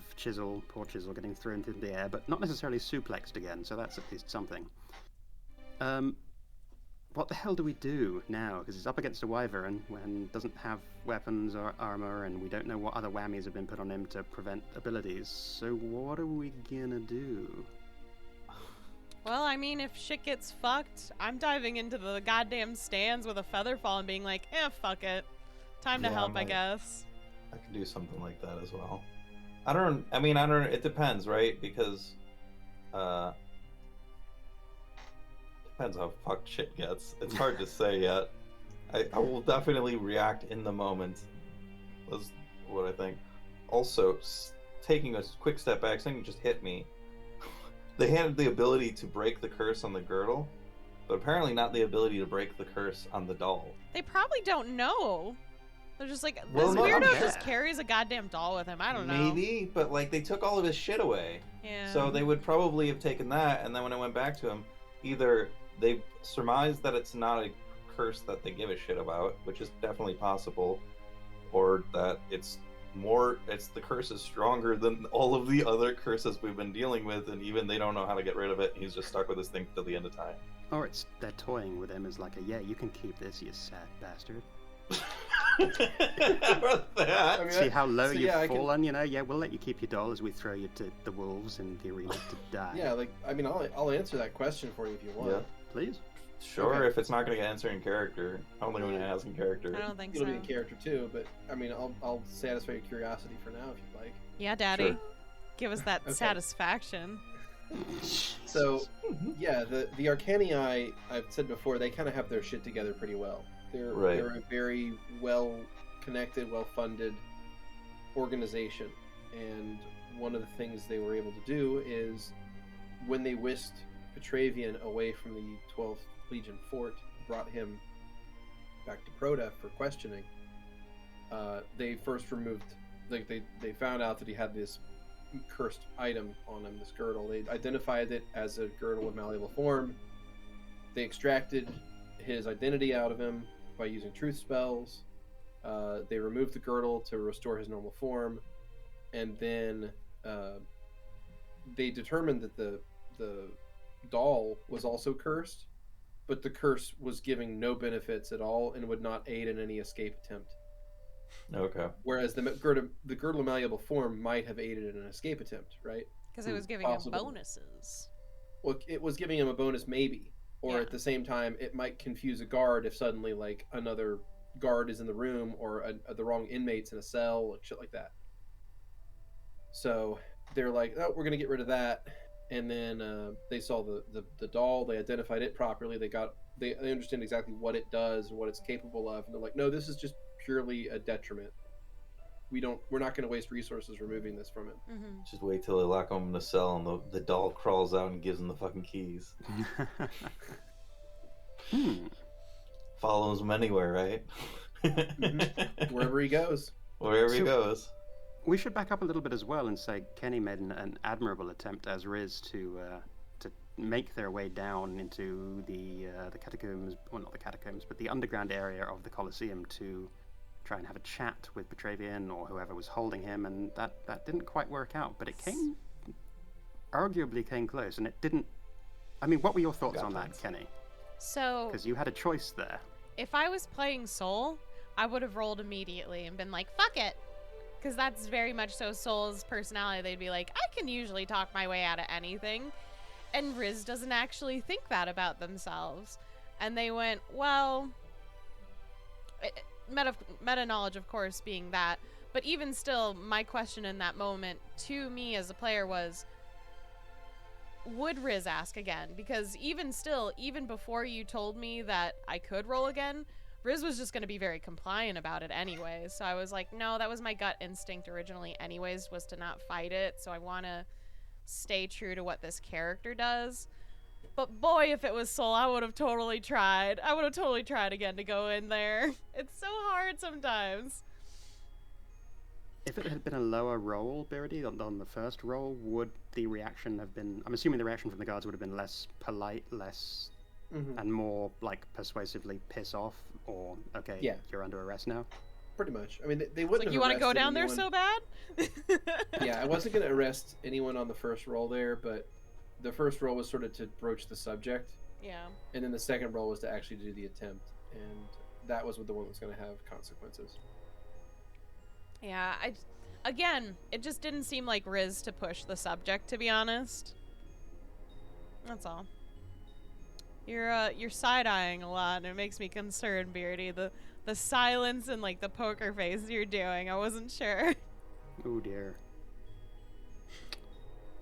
poor Chisel getting thrown through the air, but not necessarily suplexed again, so that's at least something. What the hell do we do now? Because he's up against a wyvern and doesn't have weapons or armor, and we don't know what other whammies have been put on him to prevent abilities. So what are we gonna do? Well, I mean, if shit gets fucked, I'm diving into the goddamn stands with a feather fall and being like, fuck it. Time to help, I guess. I could do something like that as well. It depends, right? Because, depends how fucked shit gets. It's hard to say yet. I will definitely react in the moment. That's what I think. Also, taking a quick step back, something just hit me. They had the ability to break the curse on the girdle, but apparently not the ability to break the curse on the doll. They probably don't know. They're just like, this Well, no, weirdo yeah. just carries a goddamn doll with him. I don't know. Maybe, but they took all of his shit away. Yeah. So they would probably have taken that, and then when it went back to him, either they surmised that it's not a curse that they give a shit about, which is definitely possible, or that the curse is stronger than all of the other curses we've been dealing with, and even they don't know how to get rid of it, and he's just stuck with this thing till the end of time. Or they're toying with him as like you can keep this, you sad bastard. See how low you've fallen, we'll let you keep your doll as we throw you to the wolves in the arena to die. Yeah, I'll answer that question for you if you want. Yeah. Please? Sure, Okay. if it's not going to get answered in character. Only when it has in character. I don't think It'll so. be in character too, but I'll satisfy your curiosity for now if you'd like. Yeah, Daddy. Sure. Give us that Okay. satisfaction. So, yeah, the Arcanii, I've said before, they kind of have their shit together pretty well. They're a very well-connected, well-funded organization, and one of the things they were able to do is when they whisked Petravian away from the 12th Legion fort, brought him back to Prota for questioning, they first removed, they found out that he had this cursed item on him, this girdle. They identified it as a girdle of malleable form. They extracted his identity out of him by using truth spells. They removed the girdle to restore his normal form, and then they determined that the doll was also cursed, but the curse was giving no benefits at all and would not aid in any escape attempt. Okay. Whereas the girdle of malleable form might have aided in an escape attempt, right? Because it was giving Possible. him bonuses. Well, it was giving him a bonus maybe, or Yeah. at the same time, it might confuse a guard if suddenly another guard is in the room or the wrong inmates in a cell, shit like that. So they're like, oh, we're gonna get rid of that, and then they saw the doll, they identified it properly, they understand exactly what it does and what it's capable of, and they're like, no, this is just purely a detriment. We're not going to waste resources removing this from it. Mm-hmm. Just wait till they lock him in the cell and the doll crawls out and gives him the fucking keys. Follows him anywhere, right? Wherever he goes. Wherever he goes. We should back up a little bit as well and say Keni made an admirable attempt as Riz to make their way down into the catacombs, well, not the catacombs, but the underground area of the Colosseum to try and have a chat with Petravian or whoever was holding him, and that didn't quite work out, but it arguably came close, and it didn't. I mean, what were your thoughts on that, Keni? So, Because you had a choice there. if I was playing Soul, I would have rolled immediately and been like, fuck it. Because that's very much so Soul's personality. They'd be like, I can usually talk my way out of anything. And Riz doesn't actually think that about themselves. And they went, well, meta knowledge, of course, being that. But even still, my question in that moment to me as a player was, would Riz ask again? Because even before you told me that I could roll again, Riz was just going to be very compliant about it anyways. So I was like, no, that was my gut instinct originally anyways, was to not fight it. So I want to stay true to what this character does. But boy, if it was Soul, I would have totally tried. I would have totally tried again to go in there. It's so hard sometimes. If it had been a lower roll, Beardy, on the first roll, would the reaction have been... I'm assuming the reaction from the guards would have been less polite, less... and more, like, persuasively piss off, or, okay, Yeah. you're under arrest now? Pretty much. I mean, they It's wouldn't like, have you want to go arrested down there anyone. so bad? Yeah, I wasn't going to arrest anyone on the first roll there, but the first roll was sort of to broach the subject, Yeah. and then the second roll was to actually do the attempt, and that was the one that was going to have consequences. Yeah, again, it just didn't seem like Riz to push the subject, to be honest. That's all. You're side-eyeing a lot, and it makes me concerned, Beardy. The silence and, like, the poker face you're doing, I wasn't sure. Oh dear.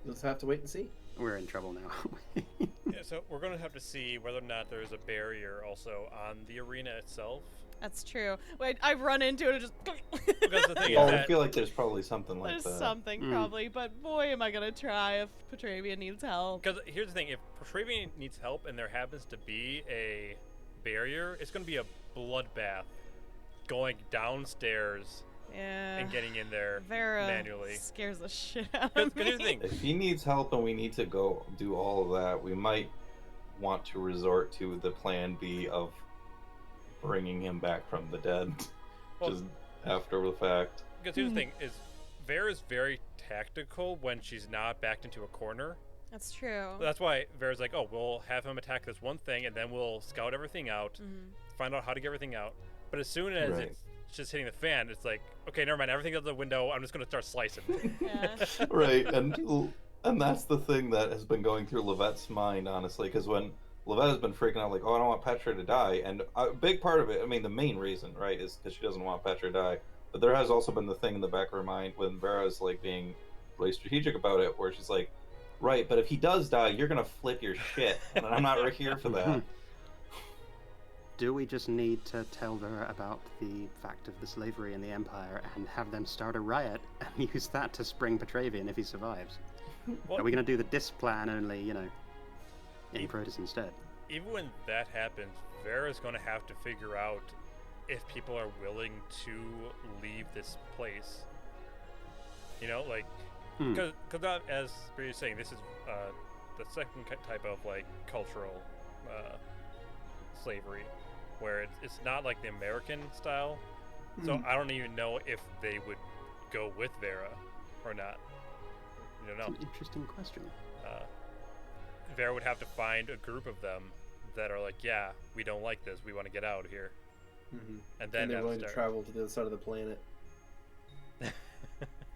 You'll just have to wait and see. We're in trouble now. Yeah, so we're going to have to see whether or not there's a barrier also on the arena itself. That's true. Wait, I've run into it and just... Because the thing Oh, is I that feel like there's probably something like There's that. something, probably, but boy, am I gonna try if Petravian needs help. Because here's the thing, if Petravian needs help and there happens to be a barrier, it's going to be a bloodbath going downstairs Yeah. and getting in there Vera manually. scares the shit out Because of me. here's the thing, If he needs help and we need to go do all of that, we might want to resort to the plan B of bringing him back from the dead, Well- just after the fact. because here's the thing, is Vera's very tactical when she's not backed into a corner. That's true. That's why Vera's like, oh, we'll have him attack this one thing, and then we'll scout everything out, find out how to get everything out. But as soon as Right. it's just hitting the fan, it's like, okay, never mind, everything's out the window, I'm just going to start slicing. Yeah. Right, and that's the thing that has been going through Levette's mind, honestly, because when Levette has been freaking out, like, oh, I don't want Petra to die, and a big part of it, I mean, the main reason, right, is because she doesn't want Petra to die, but there has also been the thing in the back of her mind when Vera's, like, being really strategic about it, where she's like, right, but if he does die, you're gonna flip your shit, and I'm not here for that. Do we just need to tell Vera about the fact of the slavery in the Empire and have them start a riot and use that to spring Petravian if he survives? Well, Are we going to do the disc plan only, you know, in Protus instead? even when that happens, Vera's going to have to figure out if people are willing to leave this place. You know, like, because as you're saying, this is the second type of, like, cultural slavery, where it's not like the American style. So I don't even know if they would go with Vera or not. You don't know. That's an interesting question. Vera would have to find a group of them that are like, yeah, we don't like this, we want to get out of here. And then And they're have willing to start. travel to the other side of the planet.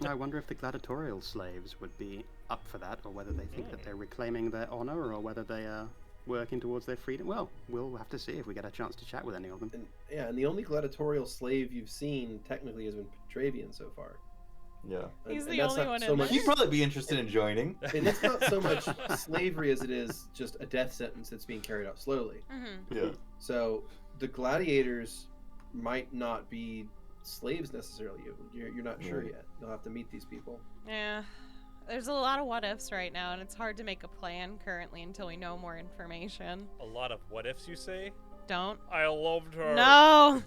I wonder if the gladiatorial slaves would be up for that, or whether they think that they're reclaiming their honor, or whether they are working towards their freedom. Well, we'll have to see if we get a chance to chat with any of them. And the only gladiatorial slave you've seen technically has been Petravian so far. Yeah. He's And the that's only not one so in much, there. He'd probably be interested in joining. and it's not so much slavery as it is just a death sentence that's being carried out slowly. Yeah. So the gladiators might not be slaves necessarily. You're not sure Right. yet. You'll have to meet these people. Yeah. There's a lot of what ifs right now, and it's hard to make a plan currently until we know more information. A lot of what ifs, you say? Don't. I loved her. No!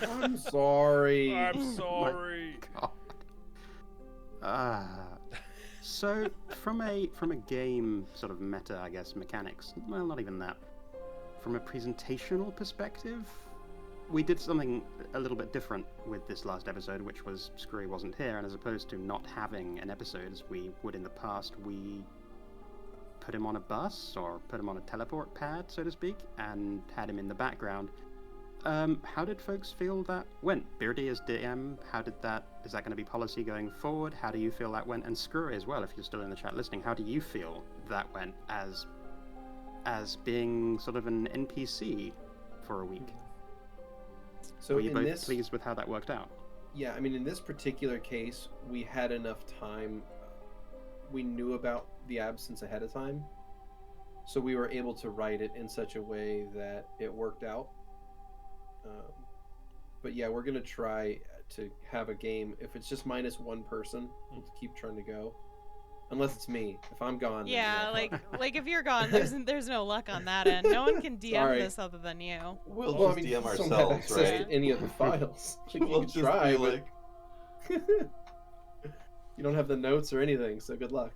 I'm sorry. I'm sorry. God. So from a game sort of meta, I guess, mechanics, well, not even that. From a presentational perspective, we did something a little bit different with this last episode, which was Skrewy wasn't here, and as opposed to not having an episode as we would in the past, we put him on a bus, or put him on a teleport pad, so to speak, and had him in the background. How did folks feel that went? Beardy as DM, is that going to be policy going forward? How do you feel that went? And Skrewy as well, if you're still in the chat listening, how do you feel that went as being sort of an NPC for a week? So Were you in both this, pleased with how that worked out? yeah, I mean, in this particular case, we had enough time. We knew about the absence ahead of time, so we were able to write it in such a way that it worked out. But yeah, we're gonna try to have a game. If it's just minus one person, we'll keep trying to go. Unless it's me. If I'm gone. then Yeah, no. like if you're gone, there's no luck on that end. No one can DM Sorry. this other than you. We'll Well, I just mean, DM you don't have ourselves, access right? to any of the files. Like, you We'll can just try, be but like, you don't have the notes or anything. So good luck.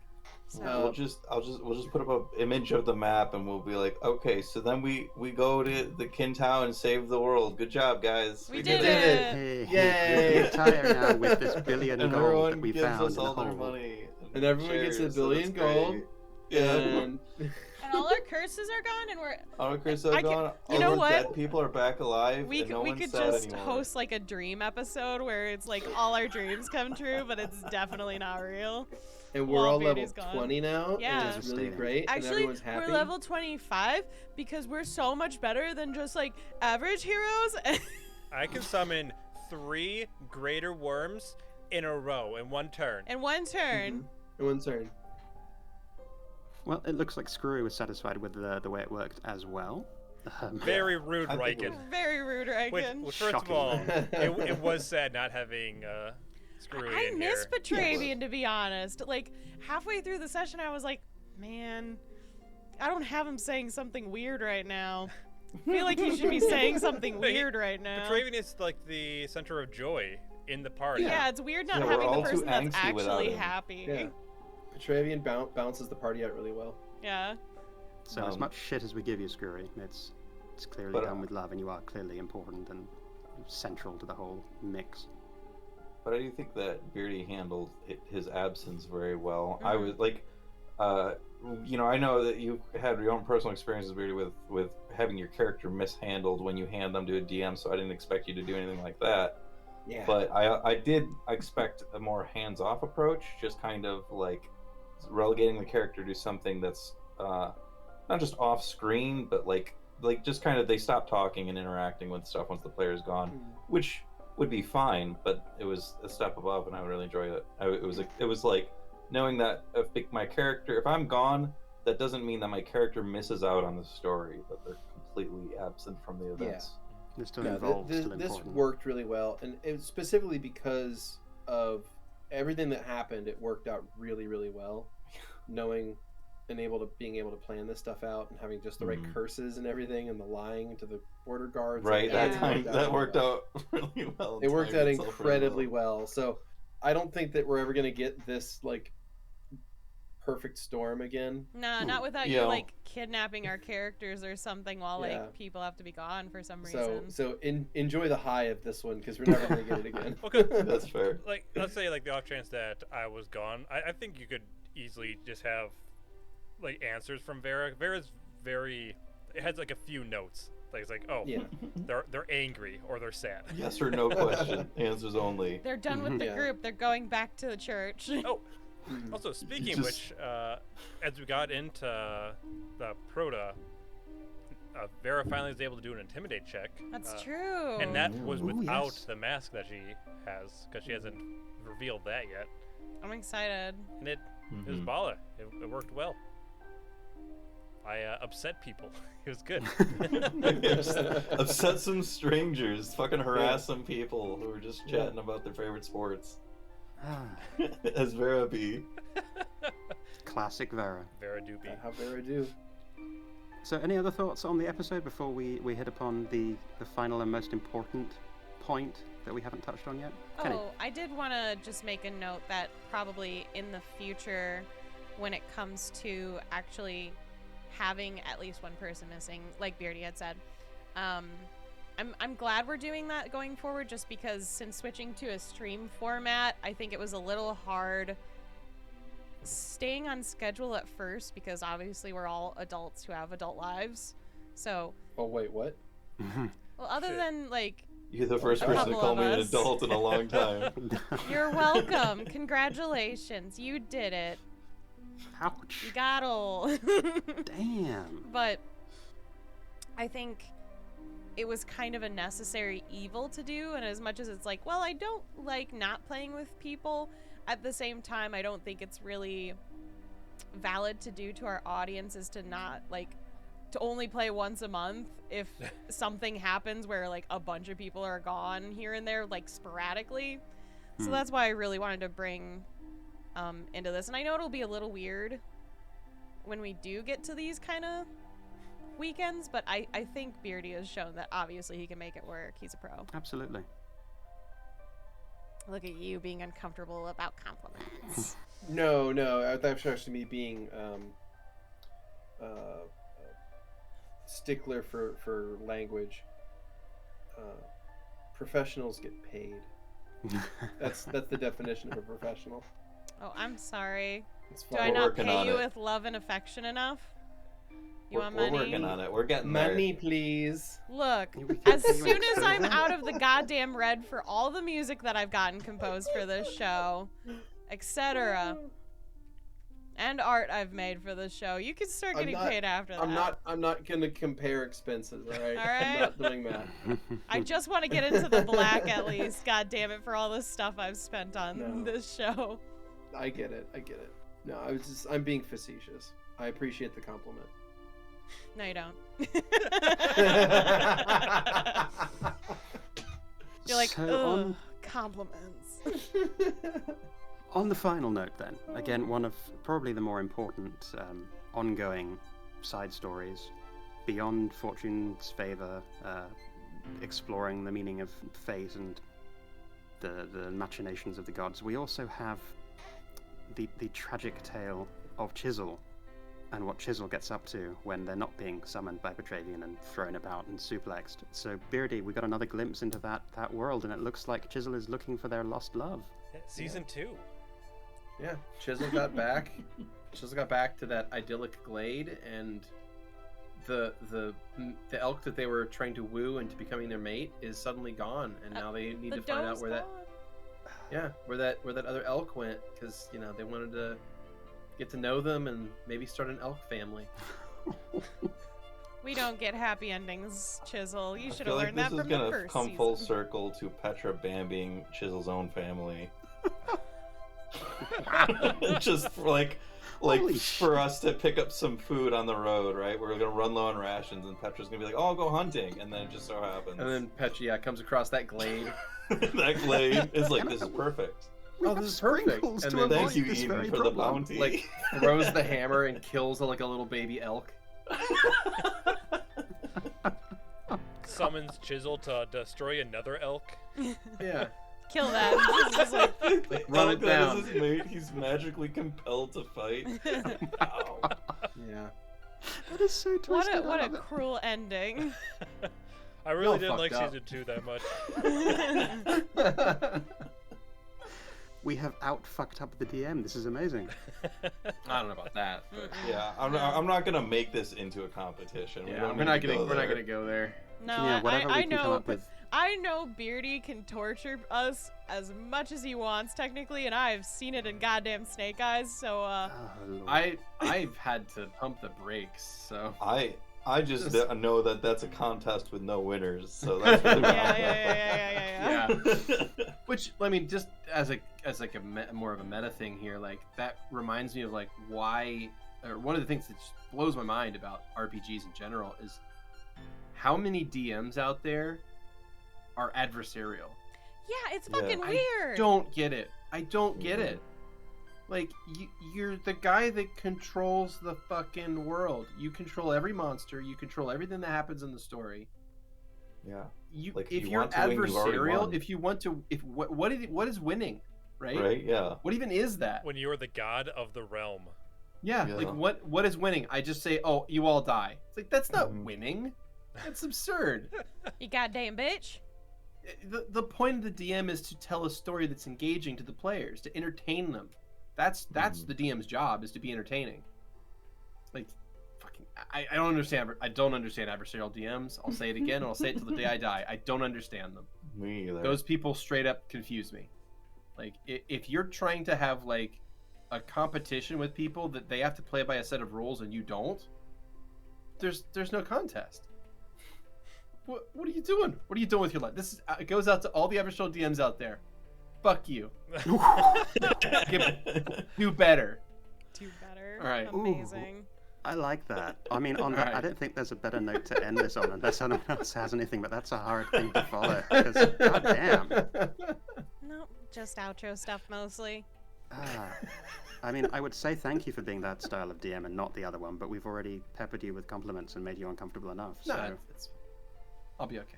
So we'll just put up a image of the map, and we'll be like, okay, so then we go to the Kintown and save the world. Good job, guys. We did it. it. Hey, Yay! we retire now with this billion And gold everyone that we gives found us in the all their hole. money. And everyone gets a shares, billion that's gold. great. Yeah. And and all our curses are gone, and we're All Chris are I can- gone. you All know our what? dead people are back alive. we and no we one's could sad just anymore. host like a dream episode where it's like all our dreams come true, but it's definitely not real. we're Well, all Beardy's level gone. 20 now. Yeah. And it's really Devastating. great. and Actually, everyone's happy. we're level 25 because we're so much better than just like average heroes. I can summon 3 greater worms in a row in one turn. In one turn. In one turn. Well, it looks like Skrewy was satisfied with the way it worked as well. Very rude, I think it Riken. Very rude, Which, Riken. first of all, Shockingly. it was sad not having Skrewy I in miss here. Petravian, to be honest. Like, halfway through the session, I was like, man, I don't have him saying something weird right now. I feel like he should be saying something weird right now. Petravian is like the center of joy in the party. Yeah, it's weird not Yeah, we're having the all too person that's angsty without actually him. happy. Yeah. Petravian bounces the party out really well. Yeah. So as much shit as we give you, Skrewy, it's clearly But, done with love, and you are clearly important and central to the whole mix. But I do think that Beardy handled his absence very well. I Mhm. was like, I know that you had your own personal experiences, Beardy, with having your character mishandled when you hand them to a DM. So I didn't expect you to do anything like that. Yeah. But I did expect a more hands-off approach, just kind of like relegating the character to something that's not just off-screen, but like just kind of they stop talking and interacting with stuff once the player's gone, which would be fine, but it was a step above, and I would really enjoy it. It was like knowing that if I'm gone, that doesn't mean that my character misses out on the story, but they're completely absent from the events. They're still No, involved, still this important. worked really well, and it was specifically because of everything that happened. It worked out really, really well. Knowing and being able to plan this stuff out and having just the right curses and everything, and the lying to the border guards. Right, Yeah. that time that worked out really well. It worked out timed itself really incredibly well. So I don't think that we're ever gonna get this like perfect storm again. Nah, not without Yeah. you like kidnapping our characters or something while Yeah. like people have to be gone for some So reason. enjoy the high of this one, because we're never gonna get it again. Okay. That's fair. Like, let's say, like, the off chance that I was gone, I think you could easily just have, like, answers from Vera. Vera's it has, like, a few notes. Like, it's like, oh, Yeah. they're angry or they're sad. Yes or no question. Answers only. They're done with the Yeah. group. They're going back to the church. Oh, also, speaking of which, as we got into the Prota, Vera finally was able to do an intimidate check. That's true. And that was Ooh, without yes. the mask that she has, because she hasn't revealed that yet. I'm excited. And it was baller. It worked well. I upset people. It was good. Upset some strangers. Fucking harass some people who were just chatting about their favorite sports. Ah, As Vera be. classic Vera. Vera Doopy. How Vera do? So, any other thoughts on the episode before we hit upon the final and most important point that we haven't touched on yet? Keni? Oh, I did want to just make a note that probably in the future, when it comes to actually having at least one person missing, like Beardy had said, I'm glad we're doing that going forward, just because since switching to a stream format, I think it was a little hard staying on schedule at first, because obviously we're all adults who have adult lives. So, Oh wait, what? well, other Shit. than like, You're the first person to Couple call of me an us. adult in a long time. you're welcome. Congratulations, you did it. Ouch. You got old. Damn. But I think it was kind of a necessary evil to do, and as much as it's like, well, I don't like not playing with people, at the same time I don't think it's really valid to do to our audience is to not like to only play once a month if something happens where like a bunch of people are gone here and there, like sporadically. So that's why I really wanted to bring into this. And I know it'll be a little weird when we do get to these kind of weekends, but I think Beardy has shown that obviously he can make it work. He's a pro. Absolutely. Look at you being uncomfortable about compliments. No, that's actually me being stickler for language. Professionals get paid. That's the definition of a professional. Oh, I'm sorry. It's Do fine. I We're not working pay on you it. with love and affection enough? You We're want money? working on it. We're getting Money, please. Look, You as can't soon say as I'm that. out of the goddamn red for all the music that I've gotten composed for this show, etc., and art I've made for this show, you can start getting paid after that. I'm not gonna compare expenses. All right. All right. I'm not doing that. I just want to get into the black at least. God damn it, for all the stuff I've spent on No. this show. I get it. No, I'm being facetious. I appreciate the compliment. No, you don't. You're like, So ugh, compliments. On the final note, then, again, one of probably the more important ongoing side stories, beyond Fortune's favor, exploring the meaning of fate and the machinations of the gods, we also have the tragic tale of Chisel, and what Chisel gets up to when they're not being summoned by Petravian and thrown about and suplexed. So, Beardy, we got another glimpse into that world, and it looks like Chisel is looking for their lost love. Season 2. Yeah, Chisel got back. Chisel got back to that idyllic glade, and the elk that they were trying to woo into becoming their mate is suddenly gone, and now they need to find out where that other elk went, because they wanted to get to know them and maybe start an elk family. We don't get happy endings, Chisel. You I should feel have like learned this that is from the gonna first come season. full circle to Petra Bambying Chisel's own family. Just for Holy for us to pick up some food on the road, right? We're gonna run low on rations, and Petra's gonna be like, "Oh, I'll go hunting," and then it just so happens. And then Petra comes across that glade. that glade is like, "This is perfect." We Oh, have this is perfect. sprinkles And to then avoid Thank you, this Eden, very for the problem. bounty. Like throws the hammer and kills a little baby elk. Summons Chisel to destroy another elk. Yeah. Kill that. Just like, Run it Elk that down. is his mate, he's magically compelled to fight. Ow. Yeah. That is so twisted. what I a love it. cruel ending. I really Y'all didn't like fucked up. season 2 that much. We have out-fucked up the DM. This is amazing. I don't know about that. But... Yeah, I'm not gonna make this into a competition. Yeah, don't we're need not to gonna go go there. No, Yeah, whatever we I can come know. up with. I know Beardy can torture us as much as he wants, technically, and I've seen it in goddamn Snake Eyes. So, Oh, Lord. I've had to pump the brakes, so I just know that that's a contest with no winners, so that's really yeah. which I mean, just as more of a meta thing here, like that reminds me of like why, or one of the things that just blows my mind about RPGs in general is how many DMs out there are adversarial. Yeah, it's Yeah. fucking I weird. don't get it. I don't get it. Like, you're the guy that controls the fucking world. You control every monster. You control everything that happens in the story. Yeah. You, Like, if you you're want to win, you've already adversarial, won. if you want to, what is winning, right? Right. Yeah. What even is that? When you're the god of the realm. Yeah, Yeah. like what is winning? I just say, oh, you all die. It's like that's not Mhm. winning. That's absurd. You goddamn bitch. The point of the DM is to tell a story that's engaging to the players, to entertain them. That's the DM's job, is to be entertaining. Like, fucking, I don't understand. I don't understand adversarial DMs. I'll say it again, and I'll say it till the day I die. I don't understand them. Me either. Those people straight up confuse me. Like, if you're trying to have like a competition with people that they have to play by a set of rules and you don't, there's no contest. What are you doing? What are you doing with your life? This is, it goes out to all the adversarial DMs out there. Fuck you. Do better. Do better. All right. Amazing. I like that. I mean, on that, I Alright. don't think there's a better note to end this on, unless anyone else has anything, but that's a hard thing to follow. Because, goddamn. Nope, just outro stuff mostly. I mean, I would say thank you for being that style of DM and not the other one, but we've already peppered you with compliments and made you uncomfortable enough. So No, I'll be okay.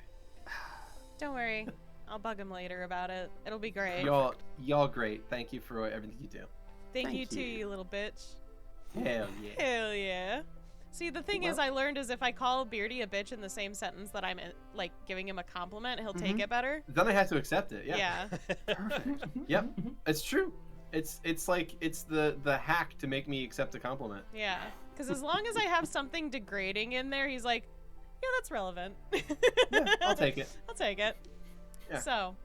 Don't worry. I'll bug him later about it. It'll be great. Y'all great. Thank you for everything you do. Thank Thank you too, you. you little bitch. Hell yeah. Hell yeah. See, the thing is, I learned is if I call Beardy a bitch in the same sentence that I'm like giving him a compliment, he'll take it better. Then I have to accept it. Yeah. perfect. Yep. It's true. It's like it's the hack to make me accept a compliment. Yeah. Because as long as I have something degrading in there, he's like, yeah, that's relevant. Yeah, I'll take it. I'll take it. Yeah. So,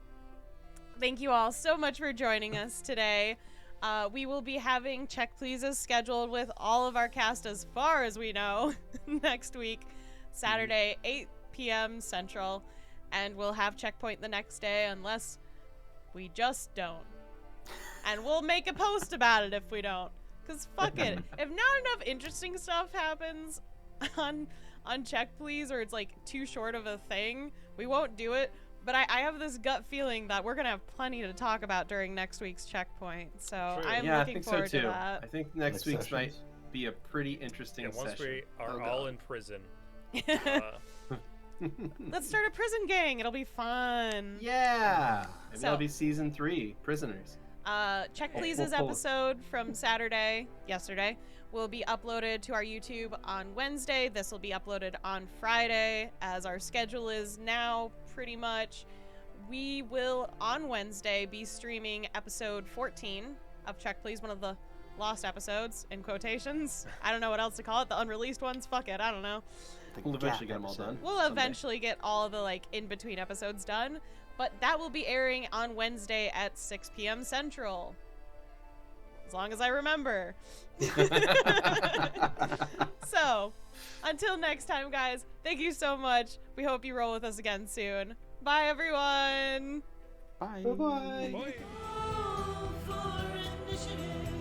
thank you all so much for joining us today. We will be having Check Pleases scheduled with all of our cast as far as we know next week, Saturday, 8 p.m. Central. And we'll have Checkpoint the next day unless we just don't. And we'll make a post about it if we don't. Because fuck it. If not enough interesting stuff happens on Check Please, or it's like too short of a thing, we won't do it. But I have this gut feeling that we're going to have plenty to talk about during next week's Checkpoint. So True. I'm Yeah, I looking think so forward too. to that. I think next week's might sessions. be a pretty interesting And once session. we are Oh, all God. in prison, Let's start a prison gang. It'll be fun. Yeah. Maybe So- that'll be season 3, Prisoners. Check Please's episode from yesterday, will be uploaded to our YouTube on Wednesday. This will be uploaded on Friday, as our schedule is now, pretty much. We will, on Wednesday, be streaming episode 14 of Check Please, one of the lost episodes, in quotations. I don't know what else to call it. The unreleased ones? Fuck it, I don't know. We'll eventually get them all done. We'll someday. eventually get all of the, like, in-between episodes done. But that will be airing on Wednesday at 6 p.m. Central. As long as I remember. So, until next time, guys, thank you so much. We hope you roll with us again soon. Bye, everyone. Bye. Bye-bye. boy. For initiative.